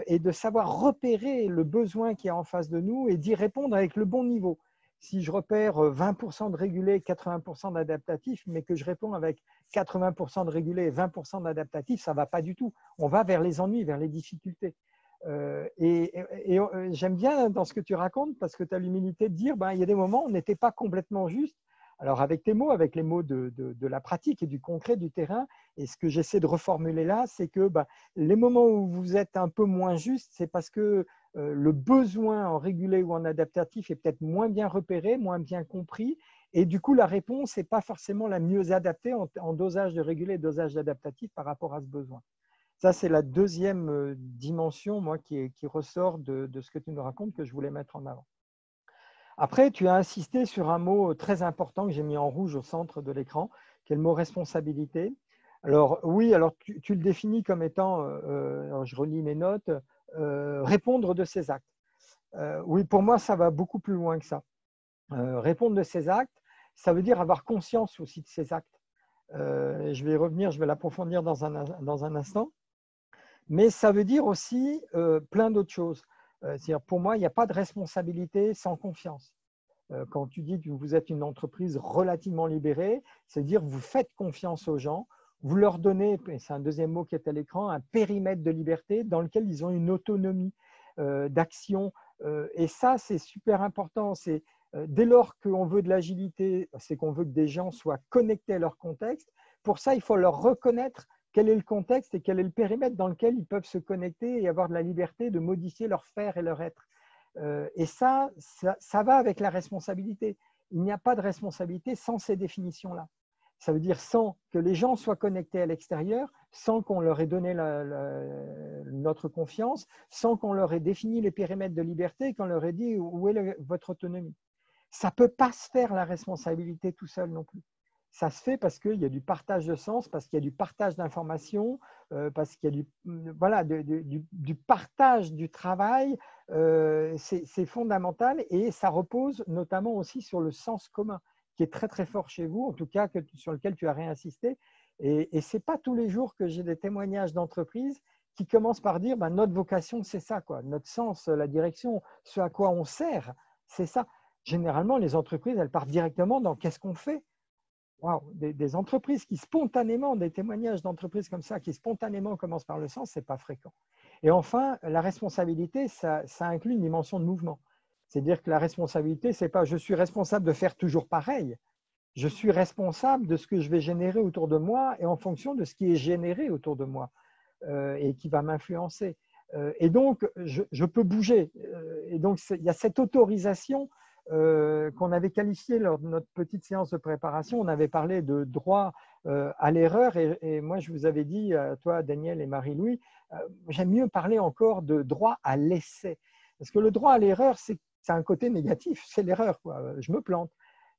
et de savoir repérer le besoin qui est en face de nous et d'y répondre avec le bon niveau. Si je repère 20% de régulé, 80% d'adaptatif, mais que je réponds avec 80% de régulé et 20% d'adaptatif, ça ne va pas du tout. On va vers les ennuis, vers les difficultés. Et j'aime bien dans ce que tu racontes parce que tu as l'humilité de dire il y a des moments où on n'était pas complètement juste. Alors avec tes mots, avec les mots de la pratique et du concret, du terrain, et ce que j'essaie de reformuler là, c'est que les moments où vous êtes un peu moins juste, c'est parce que le besoin en régulé ou en adaptatif est peut-être moins bien repéré, moins bien compris, et du coup la réponse n'est pas forcément la mieux adaptée en dosage de régulé et dosage d'adaptatif par rapport à ce besoin. Ça, c'est la deuxième dimension moi, qui ressort de ce que tu nous racontes que je voulais mettre en avant. Après, tu as insisté sur un mot très important que j'ai mis en rouge au centre de l'écran, qui est le mot responsabilité. Alors oui, alors tu le définis comme étant, alors je relis mes notes, répondre de ses actes. Oui, pour moi, ça va beaucoup plus loin que ça. Répondre de ses actes, ça veut dire avoir conscience aussi de ses actes. Je vais y revenir, je vais l'approfondir dans un instant. Mais ça veut dire aussi plein d'autres choses. C'est-à-dire, pour moi, il n'y a pas de responsabilité sans confiance. Quand tu dis que vous êtes une entreprise relativement libérée, c'est-à-dire que vous faites confiance aux gens, vous leur donnez, c'est un deuxième mot qui est à l'écran, un périmètre de liberté dans lequel ils ont une autonomie d'action. Et ça, c'est super important. Dès lors qu'on veut de l'agilité, c'est qu'on veut que des gens soient connectés à leur contexte. Pour ça, il faut leur reconnaître quel est le contexte et quel est le périmètre dans lequel ils peuvent se connecter et avoir de la liberté de modifier leur faire et leur être. Et ça va avec la responsabilité. Il n'y a pas de responsabilité sans ces définitions-là. Ça veut dire sans que les gens soient connectés à l'extérieur, sans qu'on leur ait donné notre confiance, sans qu'on leur ait défini les périmètres de liberté, qu'on leur ait dit où est votre autonomie. Ça ne peut pas se faire la responsabilité tout seul non plus. Ça se fait parce qu'il y a du partage de sens, parce qu'il y a du partage d'informations, parce qu'il y a du partage du travail. C'est fondamental et ça repose notamment aussi sur le sens commun, qui est très très fort chez vous, en tout cas sur lequel tu as réinsisté. Et ce n'est pas tous les jours que j'ai des témoignages d'entreprises qui commencent par dire notre vocation, c'est ça, quoi. Notre sens, la direction, ce à quoi on sert, c'est ça. Généralement, les entreprises, elles partent directement dans qu'est-ce qu'on fait. Wow. Des entreprises qui spontanément, des témoignages d'entreprises comme ça, qui spontanément commencent par le sens, ce n'est pas fréquent. Et enfin, la responsabilité, ça inclut une dimension de mouvement. C'est-à-dire que la responsabilité, ce n'est pas je suis responsable de faire toujours pareil. Je suis responsable de ce que je vais générer autour de moi et en fonction de ce qui est généré autour de moi et qui va m'influencer. Et donc, je peux bouger. Et donc, il y a cette autorisation qu'on avait qualifiée lors de notre petite séance de préparation. On avait parlé de droit à l'erreur et moi, je vous avais dit, toi, Daniel et Marie-Louis, j'aime mieux parler encore de droit à l'essai. Parce que le droit à l'erreur, c'est un côté négatif, c'est l'erreur, je me plante.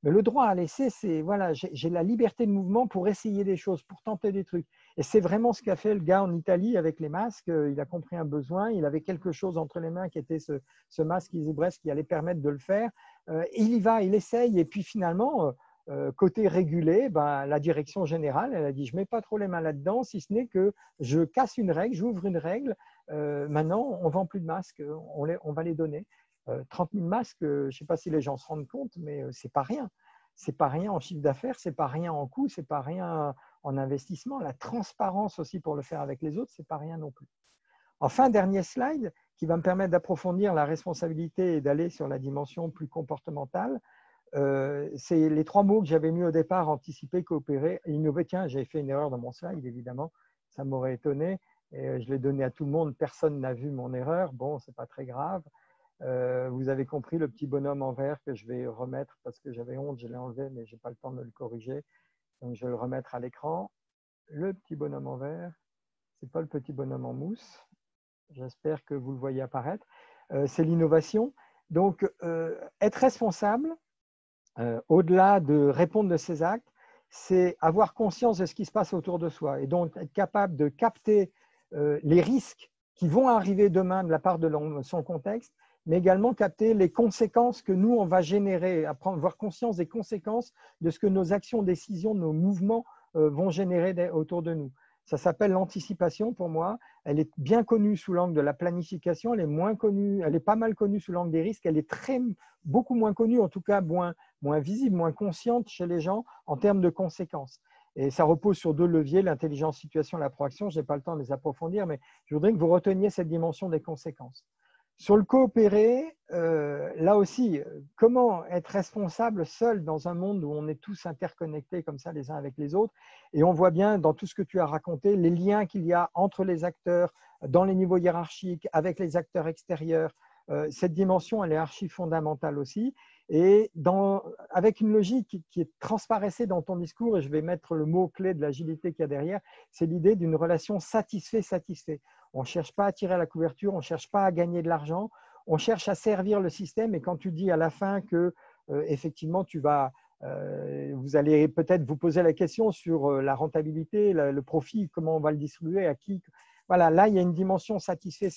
Mais le droit à l'essai, c'est voilà, j'ai la liberté de mouvement pour essayer des choses, pour tenter des trucs. Et c'est vraiment ce qu'a fait le gars en Italie avec les masques. Il a compris un besoin, il avait quelque chose entre les mains qui était ce masque EasyBreath qui allait permettre de le faire. Il y va, il essaye, et puis finalement, côté régulé, la direction générale, elle a dit, je ne mets pas trop les mains là-dedans, si ce n'est que je casse une règle, j'ouvre une règle. Maintenant, on ne vend plus de masques, on va les donner. 30 000 masques, je ne sais pas si les gens se rendent compte, mais ce n'est pas rien. Ce n'est pas rien en chiffre d'affaires, ce n'est pas rien en coût, ce n'est pas rien en investissement. La transparence aussi pour le faire avec les autres, ce n'est pas rien non plus. Enfin, dernier slide qui va me permettre d'approfondir la responsabilité et d'aller sur la dimension plus comportementale. C'est les 3 mots que j'avais mis au départ, anticiper, coopérer, innover. Tiens, j'avais fait une erreur dans mon slide, évidemment, ça m'aurait étonné. Et je l'ai donné à tout le monde, personne n'a vu mon erreur. Bon, ce n'est pas très grave. Vous avez compris le petit bonhomme en vert que je vais remettre parce que j'avais honte, je l'ai enlevé, mais je n'ai pas le temps de le corriger. Donc, je vais le remettre à l'écran. Le petit bonhomme en vert, ce n'est pas le petit bonhomme en mousse. J'espère que vous le voyez apparaître. C'est l'innovation. Donc, être responsable, au-delà de répondre de ses actes, c'est avoir conscience de ce qui se passe autour de soi et donc être capable de capter les risques qui vont arriver demain de la part de son contexte, mais également capter les conséquences que nous, on va générer, avoir conscience des conséquences de ce que nos actions, décisions, nos mouvements vont générer autour de nous. Ça s'appelle l'anticipation pour moi. Elle est bien connue sous l'angle de la planification, elle est moins connue, elle est pas mal connue sous l'angle des risques, elle est beaucoup moins connue, en tout cas moins visible, moins consciente chez les gens en termes de conséquences. Et ça repose sur 2 leviers, l'intelligence situation, la proaction. Je n'ai pas le temps de les approfondir, mais je voudrais que vous reteniez cette dimension des conséquences. Sur le coopérer, là aussi, comment être responsable seul dans un monde où on est tous interconnectés comme ça les uns avec les autres. Et on voit bien dans tout ce que tu as raconté, les liens qu'il y a entre les acteurs, dans les niveaux hiérarchiques, avec les acteurs extérieurs. Cette dimension, elle est archi fondamentale aussi. Et avec une logique qui transparaissait dans ton discours, et je vais mettre le mot-clé de l'agilité qu'il y a derrière, c'est l'idée d'une relation satisfait-satisfait. On ne cherche pas à tirer la couverture, on ne cherche pas à gagner de l'argent, on cherche à servir le système. Et quand tu dis à la fin que, effectivement, vous allez peut-être vous poser la question sur la rentabilité, le profit, comment on va le distribuer, à qui. Voilà, là, il y a une dimension satisfait,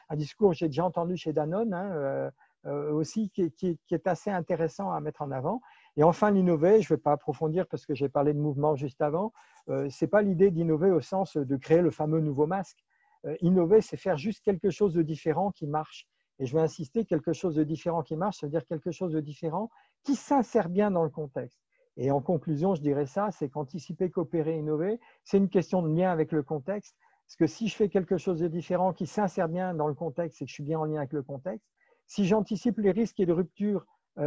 un discours que j'ai déjà entendu chez Danone, aussi qui est assez intéressant à mettre en avant. Et enfin, l'innover, je ne vais pas approfondir parce que j'ai parlé de mouvement juste avant, ce n'est pas l'idée d'innover au sens de créer le fameux nouveau masque. Innover, c'est faire juste quelque chose de différent qui marche. Et je vais insister, quelque chose de différent qui marche, ça veut dire quelque chose de différent qui s'insère bien dans le contexte. Et en conclusion, je dirais ça, c'est qu'anticiper, coopérer, innover, c'est une question de lien avec le contexte. Parce que si je fais quelque chose de différent qui s'insère bien dans le contexte, c'est que je suis bien en lien avec le contexte. Si j'anticipe les risques et les ruptures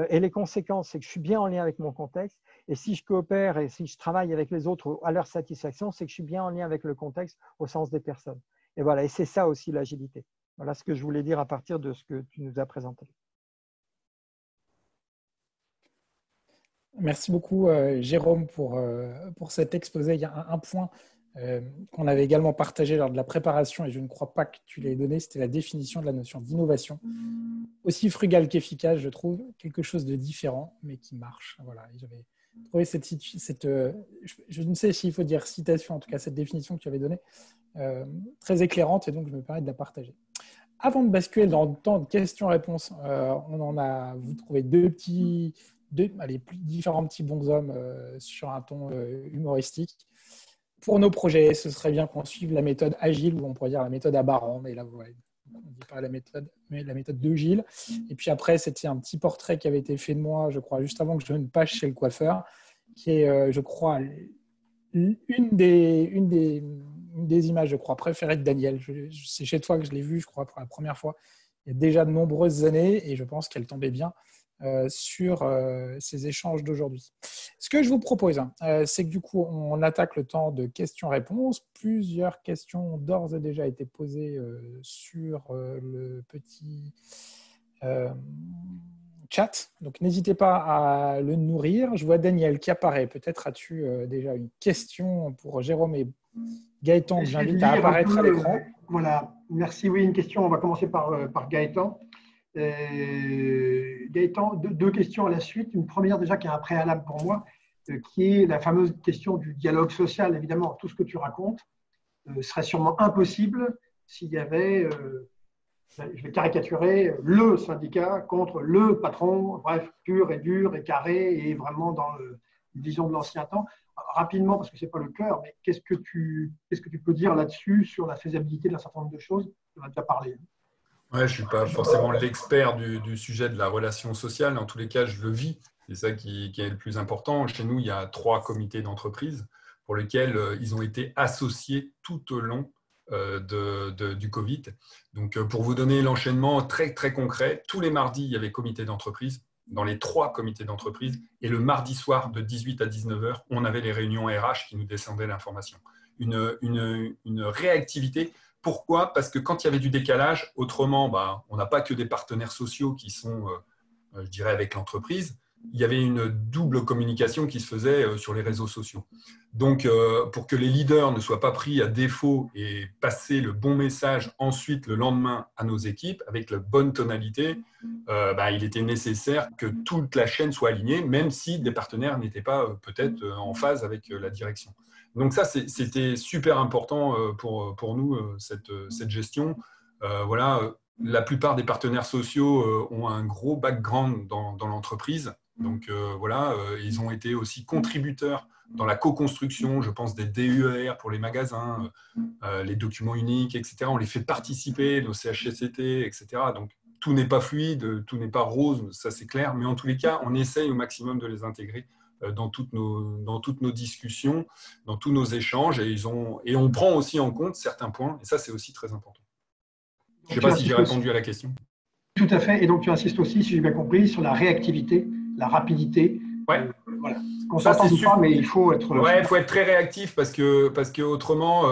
et les conséquences, c'est que je suis bien en lien avec mon contexte. Et si je coopère et si je travaille avec les autres à leur satisfaction, c'est que je suis bien en lien avec le contexte au sens des personnes. Et voilà, et c'est ça aussi l'agilité. Voilà ce que je voulais dire à partir de ce que tu nous as présenté.
Merci beaucoup, Jérôme, pour cet exposé. Il y a un point qu'on avait également partagé lors de la préparation, et je ne crois pas que tu l'aies donné, c'était la définition de la notion d'innovation. Aussi frugale qu'efficace, je trouve, quelque chose de différent, mais qui marche. Voilà, j'avais trouvé je ne sais s'il faut dire citation, en tout cas cette définition que tu avais donnée, très éclairante, et donc je me permets de la partager. Avant de basculer dans le temps de questions-réponses, vous trouvez différents petits bonshommes sur un ton humoristique. Pour nos projets, ce serait bien qu'on suive la méthode agile, ou on pourrait dire la méthode à Baron, mais là, vous voyez, on ne dit pas la méthode, mais la méthode de Gilles. Et puis après, c'était un petit portrait qui avait été fait de moi, je crois, juste avant que je ne passe chez le coiffeur, qui est, je crois, une des images, je crois, préférées de Daniel. C'est chez toi que je l'ai vue, je crois, pour la première fois, il y a déjà de nombreuses années, et je pense qu'elle tombait bien sur ces échanges d'aujourd'hui. Ce que je vous propose, c'est que du coup, on attaque le temps de questions-réponses. Plusieurs questions ont d'ores et déjà été posées sur le petit chat. Donc, n'hésitez pas à le nourrir. Je vois Daniel qui apparaît. Peut-être as-tu déjà une question pour Jérôme et Gaëtan, que j'invite à apparaître à l'écran.
Voilà, merci. Oui, une question. On va commencer par Gaëtan. Gaëtan, deux questions à la suite. Une première déjà qui est un préalable pour moi, qui est la fameuse question du dialogue social. Évidemment, tout ce que tu racontes serait sûrement impossible s'il y avait, je vais caricaturer, le syndicat contre le patron, bref, pur et dur et carré et vraiment dans une vision de l'ancien temps. Rapidement, parce que ce n'est pas le cœur, mais qu'est-ce que tu peux dire là-dessus sur la faisabilité d'un certain nombre de choses? On en a déjà parlé.
Ouais, je ne suis pas forcément l'expert du sujet de la relation sociale. En tous les cas, je le vis. C'est ça qui est le plus important. Chez nous, il y a 3 comités d'entreprise pour lesquels ils ont été associés tout au long du Covid. Donc, pour vous donner l'enchaînement très, très concret, tous les mardis, il y avait comité d'entreprise dans les 3 comités d'entreprise. Et le mardi soir, de 18 à 19 h, on avait les réunions RH qui nous descendaient l'information. Une réactivité. Pourquoi? Parce que quand il y avait du décalage, autrement, on n'a pas que des partenaires sociaux qui sont, je dirais, avec l'entreprise. Il y avait une double communication qui se faisait sur les réseaux sociaux. Donc, pour que les leaders ne soient pas pris à défaut et passer le bon message ensuite le lendemain à nos équipes avec la bonne tonalité, il était nécessaire que toute la chaîne soit alignée, même si des partenaires n'étaient pas peut-être en phase avec la direction. Donc ça, c'était super important pour nous, cette gestion. Voilà, la plupart des partenaires sociaux ont un gros background dans l'entreprise. Donc voilà, ils ont été aussi contributeurs dans la co-construction, je pense, des DUER pour les magasins, les documents uniques, etc. On les fait participer, nos CHSCT, etc. Donc tout n'est pas fluide, tout n'est pas rose, ça c'est clair. Mais en tous les cas, on essaye au maximum de les intégrer dans toutes nos discussions, dans tous nos échanges, et on prend aussi en compte certains points, et ça c'est aussi très important. Je ne sais pas si j'ai répondu à la question.
Tout à fait, et donc tu insistes aussi, si j'ai bien compris, sur la réactivité, la rapidité.
Ouais.
Voilà. On s'entend pas, mais il faut être…
Ouais, il faut être très réactif parce que autrement,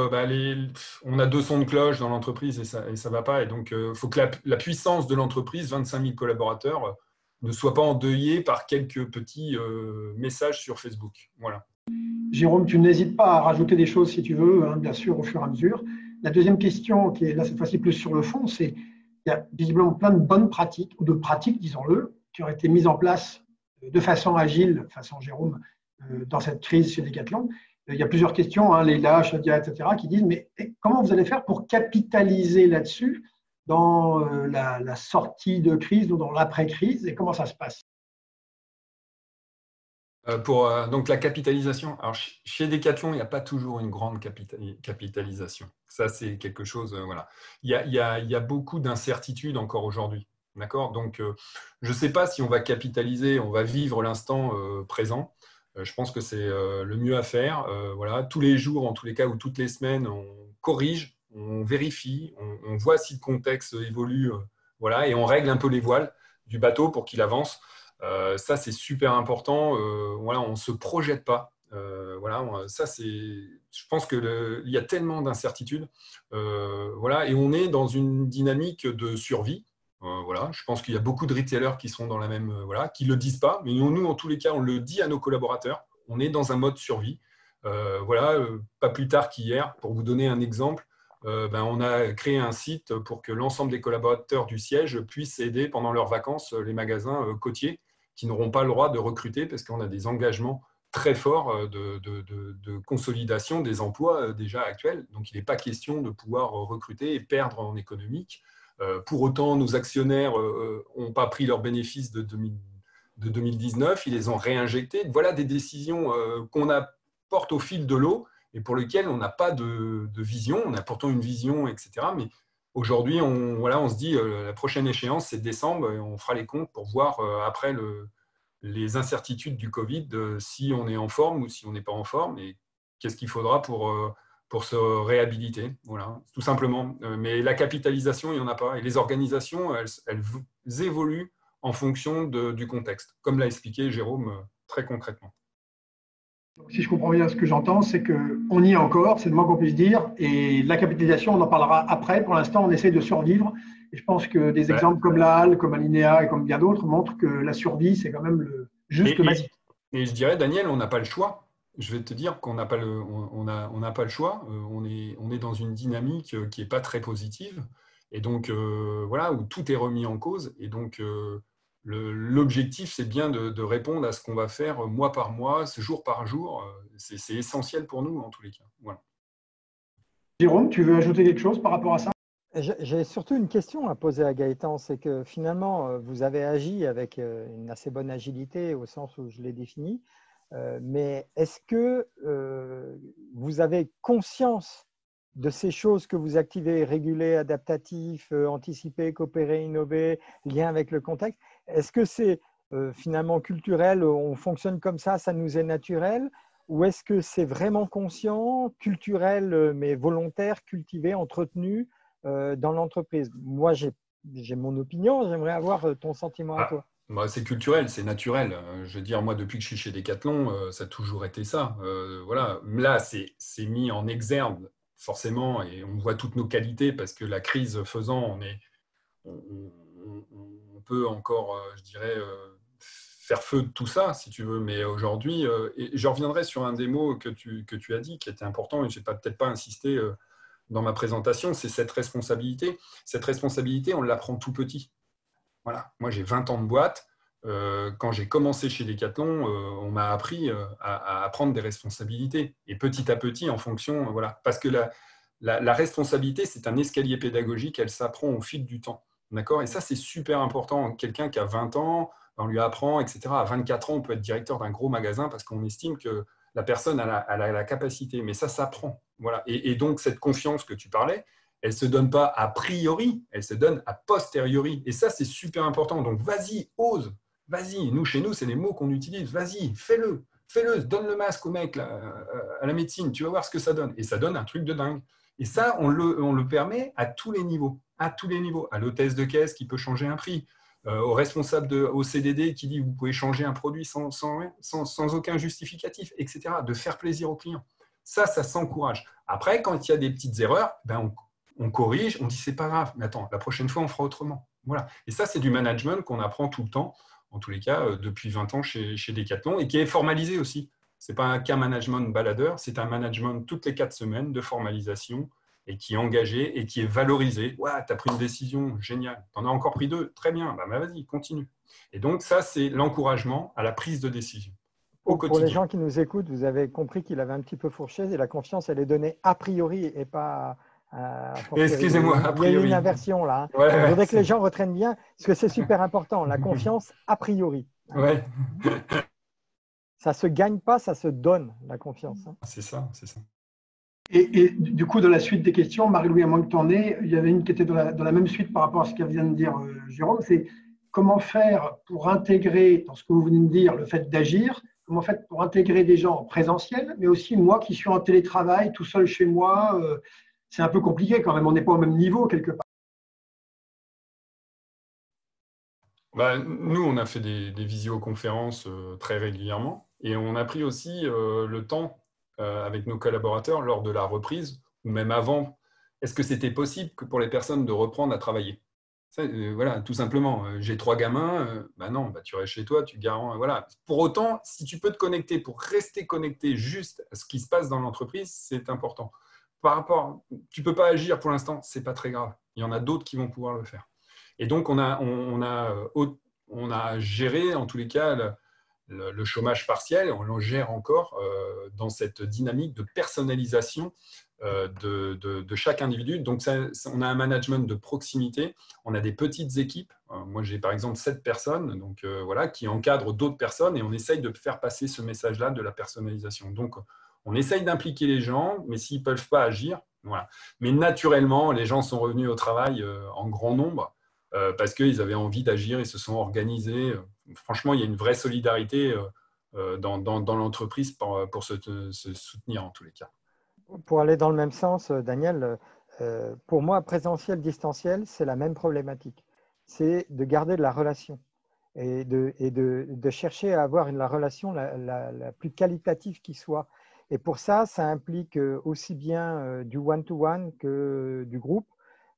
on a 2 sons de cloche dans l'entreprise et ça ne va pas. Et donc, il faut que la puissance de l'entreprise, 25 000 collaborateurs, ne soit pas endeuillée par quelques petits messages sur Facebook. Voilà.
Jérôme, tu n'hésites pas à rajouter des choses si tu veux, hein, bien sûr, au fur et à mesure. La deuxième question, qui est là cette fois-ci plus sur le fond, c'est il y a visiblement plein de bonnes pratiques, ou de pratiques, disons-le, qui ont été mises en place de façon agile, façon Jérôme, dans cette crise chez Decathlon. Il y a plusieurs questions, hein, Leïla, Shadia, etc., qui disent mais comment vous allez faire pour capitaliser là-dessus dans la sortie de crise ou dans l'après-crise et comment ça se passe?
Donc la capitalisation, alors chez Decathlon, il n'y a pas toujours une grande capitalisation. Ça, c'est quelque chose, voilà. Il y a beaucoup d'incertitudes encore aujourd'hui. D'accord? Donc, je ne sais pas si on va capitaliser, on va vivre l'instant présent. Je pense que c'est le mieux à faire. Voilà. Tous les jours, en tous les cas, ou toutes les semaines, on corrige, on vérifie, on voit si le contexte évolue, voilà, et on règle un peu les voiles du bateau pour qu'il avance. Ça, c'est super important. Voilà, on ne se projette pas. Voilà, ça, je pense qu'il y a tellement d'incertitudes. Voilà, et on est dans une dynamique de survie. Voilà, je pense qu'il y a beaucoup de retailers qui sont dans la même, voilà, qui ne le disent pas, mais nous, en tous les cas, on le dit à nos collaborateurs. On est dans un mode survie. Voilà, pas plus tard qu'hier, pour vous donner un exemple, on a créé un site pour que l'ensemble des collaborateurs du siège puissent aider pendant leurs vacances les magasins côtiers qui n'auront pas le droit de recruter parce qu'on a des engagements très forts de consolidation des emplois déjà actuels. Donc, il n'est pas question de pouvoir recruter et perdre en économique. Pour autant, nos actionnaires n'ont pas pris leurs bénéfices de 2019, ils les ont réinjectés. Voilà des décisions qu'on apporte au fil de l'eau et pour lesquelles on n'a pas de vision. On a pourtant une vision, etc. Mais aujourd'hui, on se dit la prochaine échéance, c'est décembre, et on fera les comptes pour voir après les incertitudes du Covid, si on est en forme ou si on n'est pas en forme, et qu'est-ce qu'il faudra pour se réhabiliter. Voilà, tout simplement. Mais la capitalisation, il n'y en a pas. Et les organisations, elles évoluent en fonction du contexte, comme l'a expliqué Jérôme très concrètement.
Si je comprends bien ce que j'entends, c'est qu'on y est encore, c'est le moins qu'on puisse dire, et la capitalisation, on en parlera après. Pour l'instant, on essaie de survivre. Et je pense que des exemples comme la Halle, comme Alinéa et comme bien d'autres montrent que la survie, c'est quand même le juste basique.
Et je dirais, Daniel, on n'a pas le choix. Je vais te dire qu'on n'a pas pas le choix. On est dans une dynamique qui n'est pas très positive. Et donc, voilà, où tout est remis en cause. Et donc, l'objectif, c'est bien de répondre à ce qu'on va faire mois par mois, jour par jour. C'est essentiel pour nous, en tous les cas. Voilà.
Jérôme, tu veux ajouter quelque chose par rapport à ça?
J'ai surtout une question à poser à Gaëtan, c'est que finalement, vous avez agi avec une assez bonne agilité au sens où je l'ai défini, mais est-ce que vous avez conscience de ces choses que vous activez, réguler, adaptatif, anticiper, coopérer, innover, lien avec le contexte? Est-ce que c'est finalement culturel, on fonctionne comme ça nous est naturel? Ou est-ce que c'est vraiment conscient, culturel, mais volontaire, cultivé, entretenu dans l'entreprise? Moi, j'ai mon opinion, j'aimerais avoir ton sentiment à toi.
Bah, c'est culturel, c'est naturel. Je veux dire, moi, depuis que je suis chez Decathlon, ça a toujours été ça. Voilà. Là, c'est mis en exergue, forcément, et on voit toutes nos qualités parce que la crise faisant, on peut encore, je dirais, faire feu de tout ça, si tu veux. Mais aujourd'hui, et je reviendrai sur un des mots que tu as dit, qui était important, et je n'ai peut-être pas insisté dans ma présentation, c'est cette responsabilité. Cette responsabilité, on l'apprend tout petit. Voilà. Moi, j'ai 20 ans de boîte. Quand j'ai commencé chez Decathlon, on m'a appris à prendre des responsabilités. Et petit à petit, en fonction, voilà. Parce que la responsabilité, c'est un escalier pédagogique, elle s'apprend au fil du temps. D'accord ? Et ça, c'est super important. Quelqu'un qui a 20 ans, on lui apprend, etc. À 24 ans, on peut être directeur d'un gros magasin parce qu'on estime que la personne a la capacité. Mais ça s'apprend. Voilà. Et donc, cette confiance que tu parlais, elle ne se donne pas a priori, elle se donne a posteriori. Et ça, c'est super important. Donc, vas-y, ose. Vas-y. Nous, chez nous, c'est les mots qu'on utilise. Vas-y, fais-le. Fais-le. Donne le masque au mec là, à la médecine. Tu vas voir ce que ça donne. Et ça donne un truc de dingue. Et ça, on le permet à tous les niveaux. À tous les niveaux. À l'hôtesse de caisse qui peut changer un prix. Au responsable au CDD qui dit vous pouvez changer un produit sans aucun justificatif, etc. De faire plaisir aux clients. Ça s'encourage. Après, quand il y a des petites erreurs, on corrige, on dit c'est pas grave, mais attends, la prochaine fois, on fera autrement. Voilà. Et ça, c'est du management qu'on apprend tout le temps, en tous les cas, depuis 20 ans chez Decathlon, et qui est formalisé aussi. Ce n'est pas qu'un management baladeur, c'est un management toutes les 4 semaines de formalisation, et qui est engagé et qui est valorisé. Ouais, tu as pris une décision, génial. Tu en as encore pris 2, très bien, vas-y, continue. Et donc, ça, c'est l'encouragement à la prise de décision.
Pour les gens qui nous écoutent, vous avez compris qu'il avait un petit peu fourché et la confiance, elle est donnée a priori et pas
excusez-moi, a priori.
Il y a une inversion là.
Ouais,
je voudrais que les gens retiennent bien, parce que c'est super important, la confiance a priori.
Ouais.
Ça ne se gagne pas, ça se donne, la confiance.
C'est ça, c'est ça.
Et du coup, dans la suite des questions, Marie-Louis, à moins que tu en aies, il y avait une qui était dans la même suite par rapport à ce que vient de dire Jérôme, c'est comment faire pour intégrer, dans ce que vous venez de dire, le fait d'agir, comment faire pour intégrer des gens en présentiel, mais aussi moi qui suis en télétravail, tout seul chez moi, c'est un peu compliqué quand même, on n'est pas au même niveau quelque part.
Nous, on a fait des visioconférences très régulièrement et on a pris aussi le temps avec nos collaborateurs lors de la reprise ou même avant. Est-ce que c'était possible que pour les personnes de reprendre à travailler? Ça, voilà, tout simplement. J'ai 3 gamins, non, tu restes chez toi, tu garantis. Voilà. Pour autant, si tu peux te connecter pour rester connecté juste à ce qui se passe dans l'entreprise, c'est important. Par rapport, tu ne peux pas agir pour l'instant, ce n'est pas très grave. Il y en a d'autres qui vont pouvoir le faire. Et donc, on a géré, en tous les cas, le chômage partiel. On le gère encore dans cette dynamique de personnalisation de chaque individu. Donc, on a un management de proximité. On a des petites équipes. Moi, j'ai par exemple 7 personnes donc, qui encadrent d'autres personnes et on essaye de faire passer ce message-là de la personnalisation. Donc, on essaye d'impliquer les gens, mais s'ils ne peuvent pas agir, voilà. Mais naturellement, les gens sont revenus au travail en grand nombre parce qu'ils avaient envie d'agir, ils se sont organisés. Franchement, il y a une vraie solidarité dans l'entreprise pour se soutenir en tous les cas.
Pour aller dans le même sens, Daniel, pour moi, présentiel, distanciel, c'est la même problématique. C'est de garder de la relation et de chercher à avoir la relation la plus qualitative qui soit. Et pour ça, ça implique aussi bien du one-to-one que du groupe.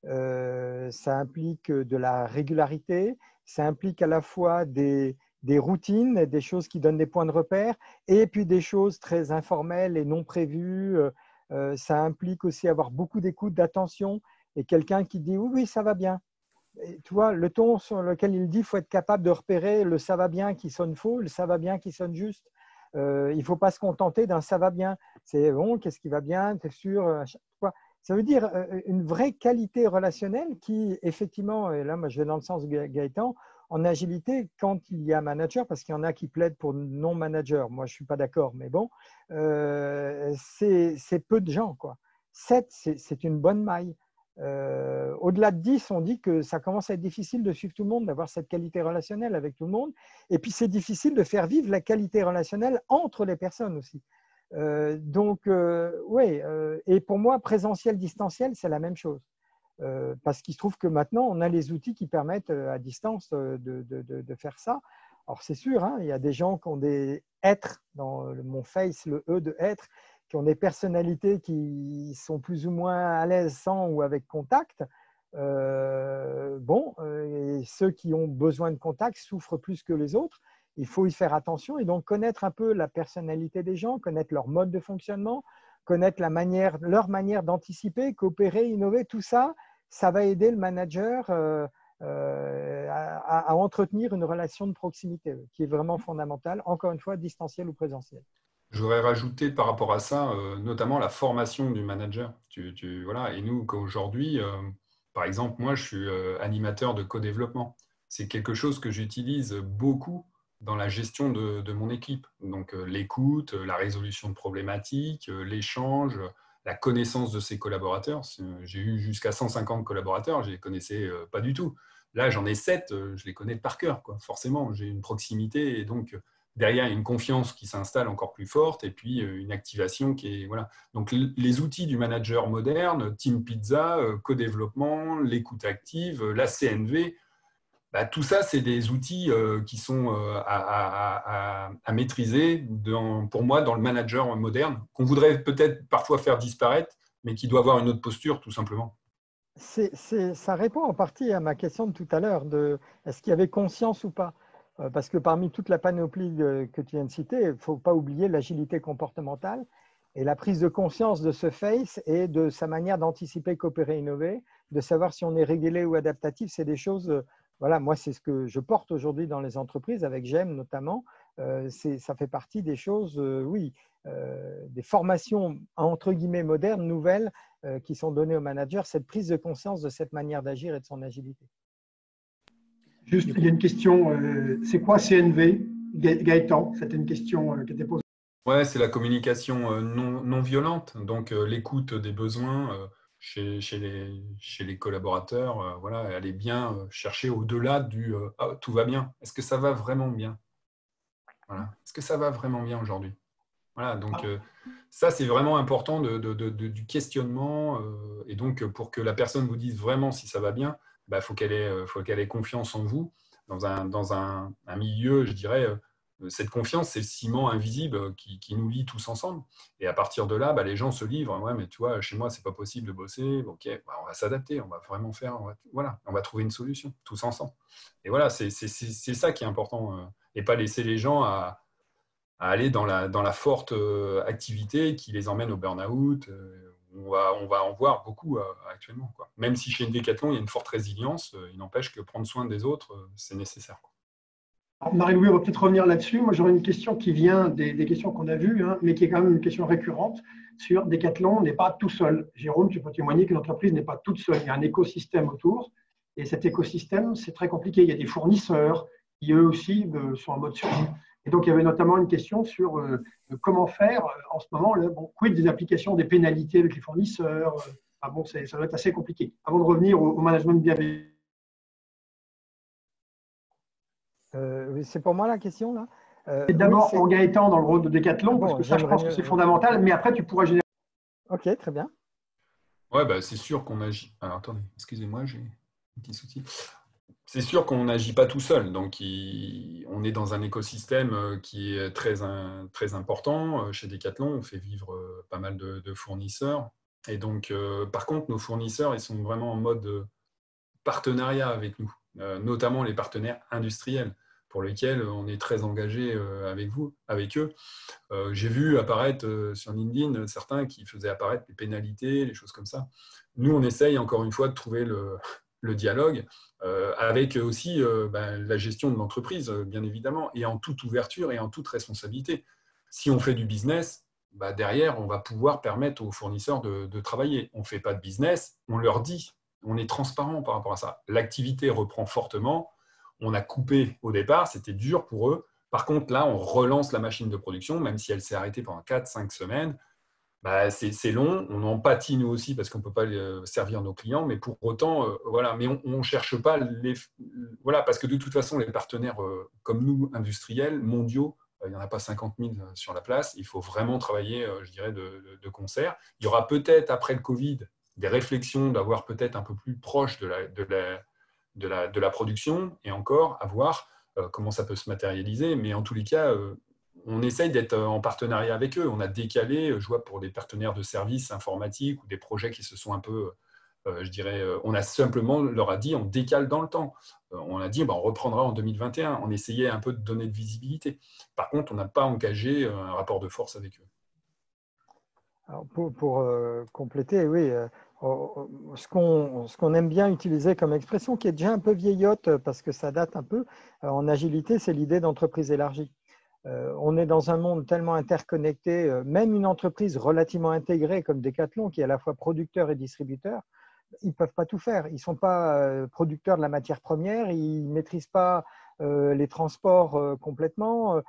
Ça implique de la régularité, ça implique à la fois des routines, des choses qui donnent des points de repère, et puis des choses très informelles et non prévues. Ça implique aussi avoir beaucoup d'écoute, d'attention, et quelqu'un qui dit « oui, oui, ça va bien ». Tu vois, le ton sur lequel il dit, il faut être capable de repérer le « ça va bien » qui sonne faux, le « ça va bien » qui sonne juste. Il ne faut pas se contenter d'un « ça va bien ». C'est bon, qu'est-ce qui va bien, tu es sûr? Ça veut dire une vraie qualité relationnelle qui, effectivement, et là, moi, je vais dans le sens de Gaëtan, en agilité, quand il y a manager, parce qu'il y en a qui plaident pour non-manager, moi, je ne suis pas d'accord, mais bon, c'est peu de gens, quoi. 7, c'est une bonne maille. Au-delà de 10, on dit que ça commence à être difficile de suivre tout le monde, d'avoir cette qualité relationnelle avec tout le monde. Et puis, c'est difficile de faire vivre la qualité relationnelle entre les personnes aussi. Oui, et pour moi, présentiel, distanciel, c'est la même chose. Parce qu'il se trouve que maintenant, on a les outils qui permettent à distance de faire ça. Alors, c'est sûr, hein, il y a des gens qui ont des êtres, dans mon face, le E de être, qui ont des personnalités qui sont plus ou moins à l'aise sans ou avec contact. Et ceux qui ont besoin de contact souffrent plus que les autres. Il faut y faire attention et donc connaître un peu la personnalité des gens, connaître leur mode de fonctionnement, connaître leur manière d'anticiper, coopérer, innover, tout ça, ça va aider le manager à entretenir une relation de proximité qui est vraiment fondamentale, encore une fois, distancielle ou présentielle.
Je voudrais rajouter par rapport à ça, notamment la formation du manager. Voilà. Et nous, qu'aujourd'hui, par exemple, moi, je suis animateur de co-développement. C'est quelque chose que j'utilise beaucoup dans la gestion de mon équipe. Donc, l'écoute, la résolution de problématiques, l'échange, la connaissance de ses collaborateurs. J'ai eu jusqu'à 150 collaborateurs, je ne les connaissais pas du tout. Là, j'en ai 7, je les connais par cœur, quoi. Forcément, j'ai une proximité et donc derrière, il y a une confiance qui s'installe encore plus forte et puis une activation qui est… Voilà. Donc, les outils du manager moderne, Team Pizza, co-développement, l'écoute active, la CNV, tout ça, c'est des outils qui sont à maîtriser, pour moi, dans le manager moderne, qu'on voudrait peut-être parfois faire disparaître, mais qui doit avoir une autre posture, tout simplement.
Ça répond en partie à ma question de tout à l'heure, de est-ce qu'il y avait conscience ou pas? Parce que parmi toute la panoplie que tu viens de citer, il ne faut pas oublier l'agilité comportementale et la prise de conscience de ce face et de sa manière d'anticiper, coopérer, innover, de savoir si on est régulé ou adaptatif, c'est des choses… Voilà, moi, c'est ce que je porte aujourd'hui dans les entreprises, avec GEM notamment. Ça fait partie des choses, des formations entre guillemets modernes, nouvelles, qui sont données aux managers, cette prise de conscience de cette manière d'agir et de son agilité.
Juste, il y a une question, c'est quoi CNV, Gaëtan? C'était une question qui était posée.
Ouais, c'est la communication non violente, donc l'écoute des besoins chez les collaborateurs, voilà, aller bien chercher au-delà du ah, tout va bien. Est-ce que ça va vraiment bien? Voilà. Est-ce que ça va vraiment bien aujourd'hui? Voilà, donc ça, c'est vraiment important du questionnement. Et donc, pour que la personne vous dise vraiment si ça va bien, faut qu'elle ait confiance en vous. un milieu, je dirais, cette confiance, c'est le ciment invisible qui nous lie tous ensemble. Et à partir de là, les gens se livrent. Ouais, mais tu vois, chez moi, c'est pas possible de bosser. Ok, on va s'adapter, on va vraiment faire. On va trouver une solution tous ensemble. Et voilà, c'est ça qui est important, et pas laisser les gens à aller dans la forte activité qui les emmène au burn-out. On va en voir beaucoup actuellement, quoi. Même si chez Decathlon, il y a une forte résilience, il n'empêche que prendre soin des autres, c'est nécessaire, quoi.
Marie-Louise, on va peut-être revenir là-dessus. Moi, j'aurais une question qui vient des questions qu'on a vues, hein, mais qui est quand même une question récurrente sur Decathlon n'est pas tout seul. Jérôme, tu peux témoigner qu'une entreprise n'est pas toute seule. Il y a un écosystème autour. Et cet écosystème, c'est très compliqué. Il y a des fournisseurs qui, eux aussi, sont en mode survie. Et donc, il y avait notamment une question sur comment faire en ce moment, quid des applications des pénalités avec les fournisseurs. Ça doit être assez compliqué. Avant de revenir au management bienveillant.
C'est pour moi la question, là.
Et d'abord pour Gaëtan dans le rôle de Decathlon, parce que ça, je pense que c'est fondamental, mais après, tu pourras générer.
Ok, très bien.
Ouais, c'est sûr qu'on agit. Alors, attendez, excusez-moi, j'ai un petit souci. C'est sûr qu'on n'agit pas tout seul. Donc, on est dans un écosystème qui est très important. Chez Decathlon, on fait vivre pas mal de fournisseurs. Et donc, par contre, nos fournisseurs, ils sont vraiment en mode partenariat avec nous, notamment les partenaires industriels pour lesquels on est très engagé avec eux. J'ai vu apparaître sur LinkedIn certains qui faisaient apparaître les pénalités, les choses comme ça. Nous, on essaye encore une fois de trouver le dialogue avec aussi la gestion de l'entreprise, bien évidemment, et en toute ouverture et en toute responsabilité. Si on fait du business, derrière, on va pouvoir permettre aux fournisseurs de travailler. On ne fait pas de business, on leur dit, on est transparent par rapport à ça. L'activité reprend fortement. On a coupé au départ, c'était dur pour eux. Par contre, là, on relance la machine de production, même si elle s'est arrêtée pendant 4-5 semaines. C'est long, on en pâtit nous aussi parce qu'on ne peut pas servir nos clients, mais pour autant, voilà. Mais on ne cherche pas voilà, parce que de toute façon, les partenaires comme nous, industriels, mondiaux, il n'y en a pas 50 000 sur la place. Il faut vraiment travailler, je dirais, de concert. Il y aura peut-être, après le Covid, des réflexions d'avoir peut-être un peu plus proche de la production, et encore à voir comment ça peut se matérialiser. Mais en tous les cas, on essaye d'être en partenariat avec eux. On a décalé, je vois, pour des partenaires de services informatiques ou des projets qui se sont un peu, je dirais, on a simplement leur a dit, on décale dans le temps. On a dit, on reprendra en 2021. On essayait un peu de donner de visibilité. Par contre, on n'a pas engagé un rapport de force avec eux.
Alors pour compléter, oui, ce qu'on aime bien utiliser comme expression, qui est déjà un peu vieillotte parce que ça date un peu, en agilité, c'est l'idée d'entreprise élargie. On est dans un monde tellement interconnecté, même une entreprise relativement intégrée comme Decathlon, qui est à la fois producteur et distributeur, ils ne peuvent pas tout faire. Ils ne sont pas producteurs de la matière première, ils ne maîtrisent pas les transports complètement.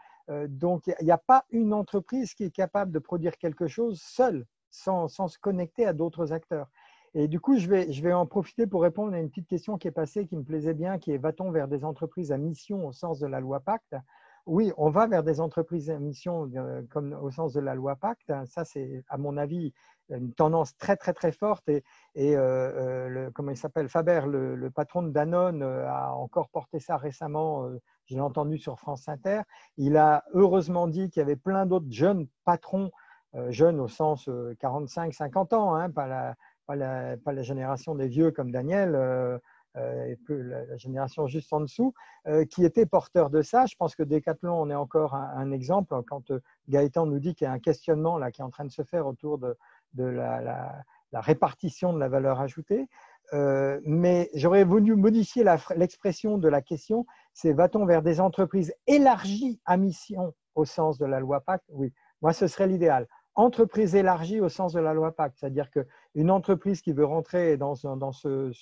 Donc, il n'y a pas une entreprise qui est capable de produire quelque chose seule, sans se connecter à d'autres acteurs. Et du coup, je vais en profiter pour répondre à une petite question qui est passée, qui me plaisait bien, qui est: va-t-on vers des entreprises à mission au sens de la loi Pacte? Oui, on va vers des entreprises à mission comme au sens de la loi Pacte. Ça, c'est, à mon avis, une tendance très, très, très forte. Comment il s'appelle, Faber, le patron de Danone, a encore porté ça récemment. Je l'ai entendu sur France Inter. Il a heureusement dit qu'il y avait plein d'autres jeunes patrons, jeunes au sens 45-50 ans, hein, pas la génération des vieux comme Daniel, et la génération juste en dessous, qui étaient porteurs de ça. Je pense que Decathlon en est encore un exemple. Quand Gaëtan nous dit qu'il y a un questionnement là, qui est en train de se faire autour de la répartition de la valeur ajoutée. Mais j'aurais voulu modifier l'expression de la question, c'est: va-t-on vers des entreprises élargies à mission au sens de la loi Pacte? Oui, moi ce serait l'idéal. Entreprise élargie au sens de la loi Pacte, c'est-à-dire qu'une entreprise qui veut rentrer dans ce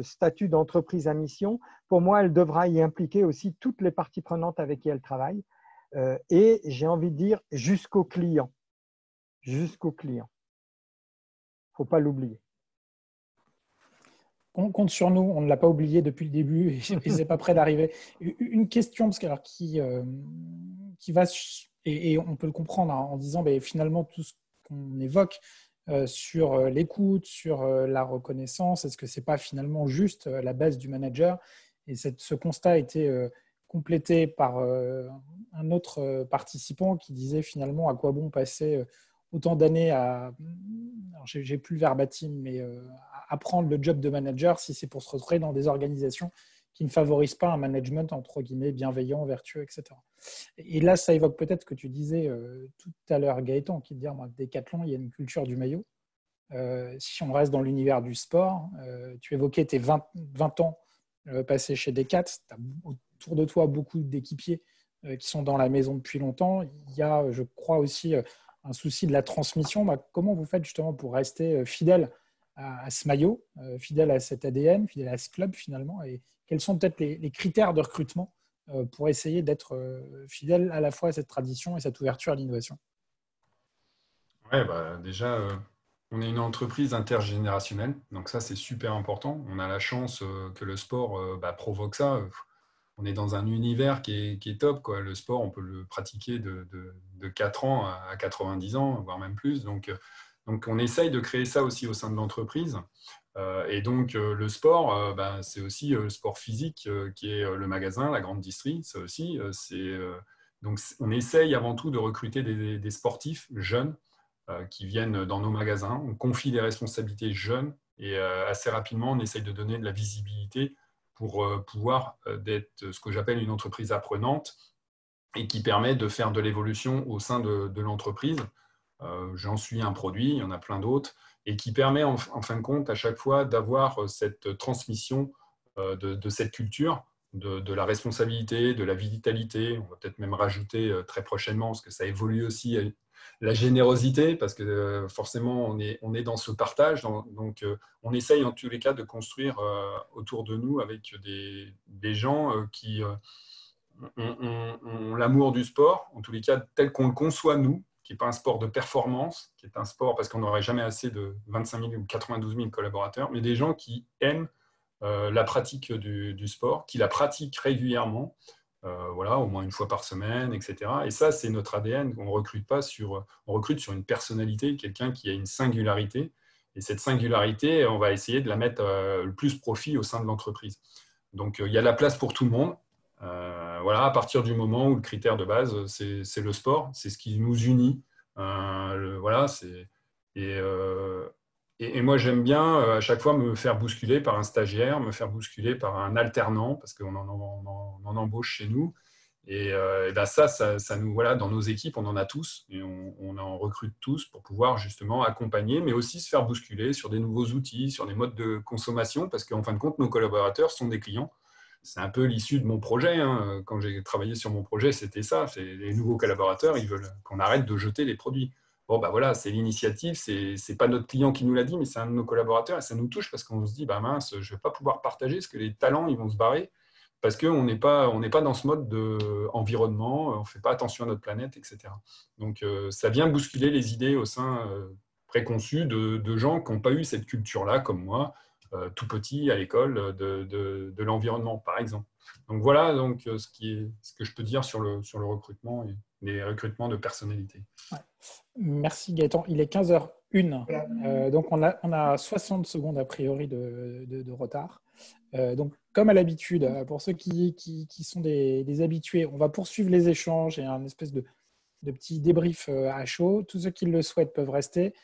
statut d'entreprise à mission, pour moi, elle devra y impliquer aussi toutes les parties prenantes avec qui elle travaille. Et j'ai envie de dire jusqu'au client. Jusqu'au client. Il ne faut pas l'oublier.
On compte sur nous, on ne l'a pas oublié depuis le début et c'est pas prêt d'arriver. Une question, parce que, alors, qui va, et on peut le comprendre en disant finalement tout ce qu'on évoque sur l'écoute, sur la reconnaissance, est-ce que ce n'est pas finalement juste la base du manager Et ce constat a été complété par un autre participant qui disait finalement à quoi bon passer autant d'années à, j'ai plus le verbatim, mais à apprendre le job de manager si c'est pour se retrouver dans des organisations qui ne favorisent pas un management entre guillemets bienveillant, vertueux, etc. Et là, ça évoque peut-être ce que tu disais tout à l'heure, Gaëtan, qui dit moi, Decathlon, il y a une culture du maillot. Si on reste dans l'univers du sport, tu évoquais tes 20 ans passés chez Decat, tu as autour de toi beaucoup d'équipiers qui sont dans la maison depuis longtemps. Il y a, je crois aussi, un souci de la transmission. Comment vous faites justement pour rester fidèle à ce maillot, fidèle à cet ADN, fidèle à ce club finalement, et quels sont peut-être les critères de recrutement pour essayer d'être fidèle à la fois à cette tradition et cette ouverture à l'innovation?
Ouais, déjà, on est une entreprise intergénérationnelle, donc ça c'est super important. On a la chance que le sport provoque ça. On est dans un univers qui est top, quoi. Le sport, on peut le pratiquer de 4 ans à 90 ans, voire même plus. Donc on essaye de créer ça aussi au sein de l'entreprise. Et donc, le sport, c'est aussi le sport physique qui est le magasin, la grande distrie. Ça aussi, donc, on essaye avant tout de recruter des sportifs jeunes qui viennent dans nos magasins. On confie des responsabilités jeunes et assez rapidement, on essaye de donner de la visibilité pour pouvoir d'être ce que j'appelle une entreprise apprenante et qui permet de faire de l'évolution au sein de l'entreprise. J'en suis un produit, il y en a plein d'autres, et qui permet en fin de compte à chaque fois d'avoir cette transmission de cette culture, de la responsabilité, de la vitalité. On va peut-être même rajouter très prochainement, parce que ça évolue aussi, la générosité, parce que forcément on est dans ce partage. Donc on essaye en tous les cas de construire autour de nous avec des gens qui ont l'amour du sport, en tous les cas tel qu'on le conçoit nous, qui n'est pas un sport de performance, qui est un sport parce qu'on n'aurait jamais assez de 25 000 ou 92 000 collaborateurs, mais des gens qui aiment la pratique du sport, qui la pratiquent régulièrement, voilà, au moins une fois par semaine, etc. Et ça, c'est notre ADN. On recrute sur une personnalité, quelqu'un qui a une singularité. Et cette singularité, on va essayer de la mettre le plus profit au sein de l'entreprise. Donc, il y a la place pour tout le monde. Voilà, à partir du moment où le critère de base, c'est le sport, c'est ce qui nous unit. Voilà, et moi, j'aime bien à chaque fois me faire bousculer par un stagiaire, me faire bousculer par un alternant, parce qu'on en embauche chez nous. Et ça nous, voilà, dans nos équipes, on en a tous, et on en recrute tous pour pouvoir justement accompagner, mais aussi se faire bousculer sur des nouveaux outils, sur des modes de consommation, parce qu'en fin de compte, nos collaborateurs sont des clients. C'est un peu l'issue de mon projet. Hein. Quand j'ai travaillé sur mon projet, c'était ça. Les nouveaux collaborateurs, ils veulent qu'on arrête de jeter les produits. Bon, voilà, c'est l'initiative. C'est pas notre client qui nous l'a dit, mais c'est un de nos collaborateurs. Et ça nous touche parce qu'on se dit, mince, je ne vais pas pouvoir partager parce que les talents, ils vont se barrer parce qu'on n'est pas dans ce mode d'environnement, on ne fait pas attention à notre planète, etc. Donc, ça vient bousculer les idées au sein préconçues de gens qui n'ont pas eu cette culture-là, comme moi, tout petit à l'école de l'environnement, par exemple. Donc voilà ce que je peux dire sur le recrutement et les recrutements de personnalités.
Ouais. Merci Gaëtan. Il est 15h01, donc on a 60 secondes a priori de retard. Donc comme à l'habitude, pour ceux qui sont des habitués, on va poursuivre les échanges et un espèce de petit débrief à chaud. Tous ceux qui le souhaitent peuvent rester.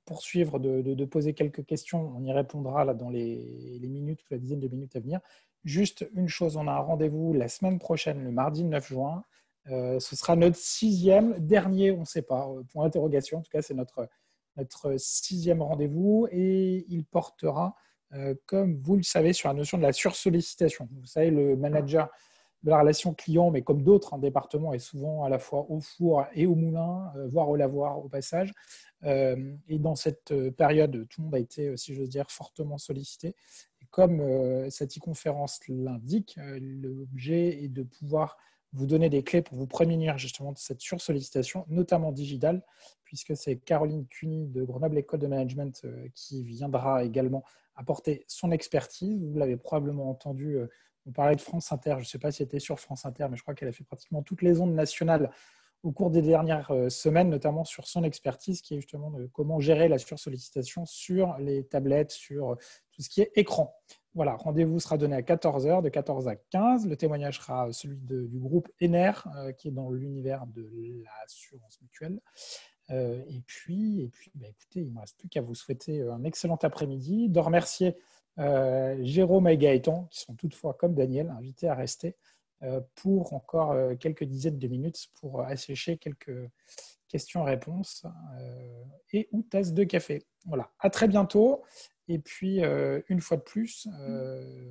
Poursuivre de poser quelques questions. On y répondra là, dans les minutes ou la dizaine de minutes à venir. Juste une chose, on a un rendez-vous la semaine prochaine, le mardi 9 juin. Ce sera notre 6e, dernier, on ne sait pas, point d'interrogation. En tout cas, c'est notre 6e rendez-vous et il portera, comme vous le savez, sur la notion de la sursollicitation. Vous savez, le manager de la relation client, mais comme d'autres, un département est souvent à la fois au four et au moulin, voire au lavoir au passage. Et dans cette période, tout le monde a été, si j'ose dire, fortement sollicité. Et comme cette e-conférence l'indique, l'objet est de pouvoir vous donner des clés pour vous prémunir justement de cette sursollicitation, notamment digitale, puisque c'est Caroline Cuny de Grenoble École de Management qui viendra également apporter son expertise. Vous l'avez probablement entendu, on parlait de France Inter, je ne sais pas si c'était sur France Inter, mais je crois qu'elle a fait pratiquement toutes les ondes nationales au cours des dernières semaines, notamment sur son expertise, qui est justement de comment gérer la sursollicitation sur les tablettes, sur tout ce qui est écran. Voilà, rendez-vous sera donné à 14 h, de 14 à 15. Le témoignage sera celui du groupe ENER, qui est dans l'univers de l'assurance mutuelle. Et puis écoutez, il ne me reste plus qu'à vous souhaiter un excellent après-midi, de remercier Jérôme et Gaëtan, qui sont toutefois, comme Daniel, invités à rester pour encore quelques dizaines de minutes pour assécher quelques questions-réponses et ou tasse de café. Voilà, à très bientôt. Et puis, une fois de plus,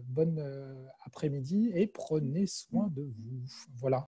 bonne après-midi et prenez soin de vous. Voilà.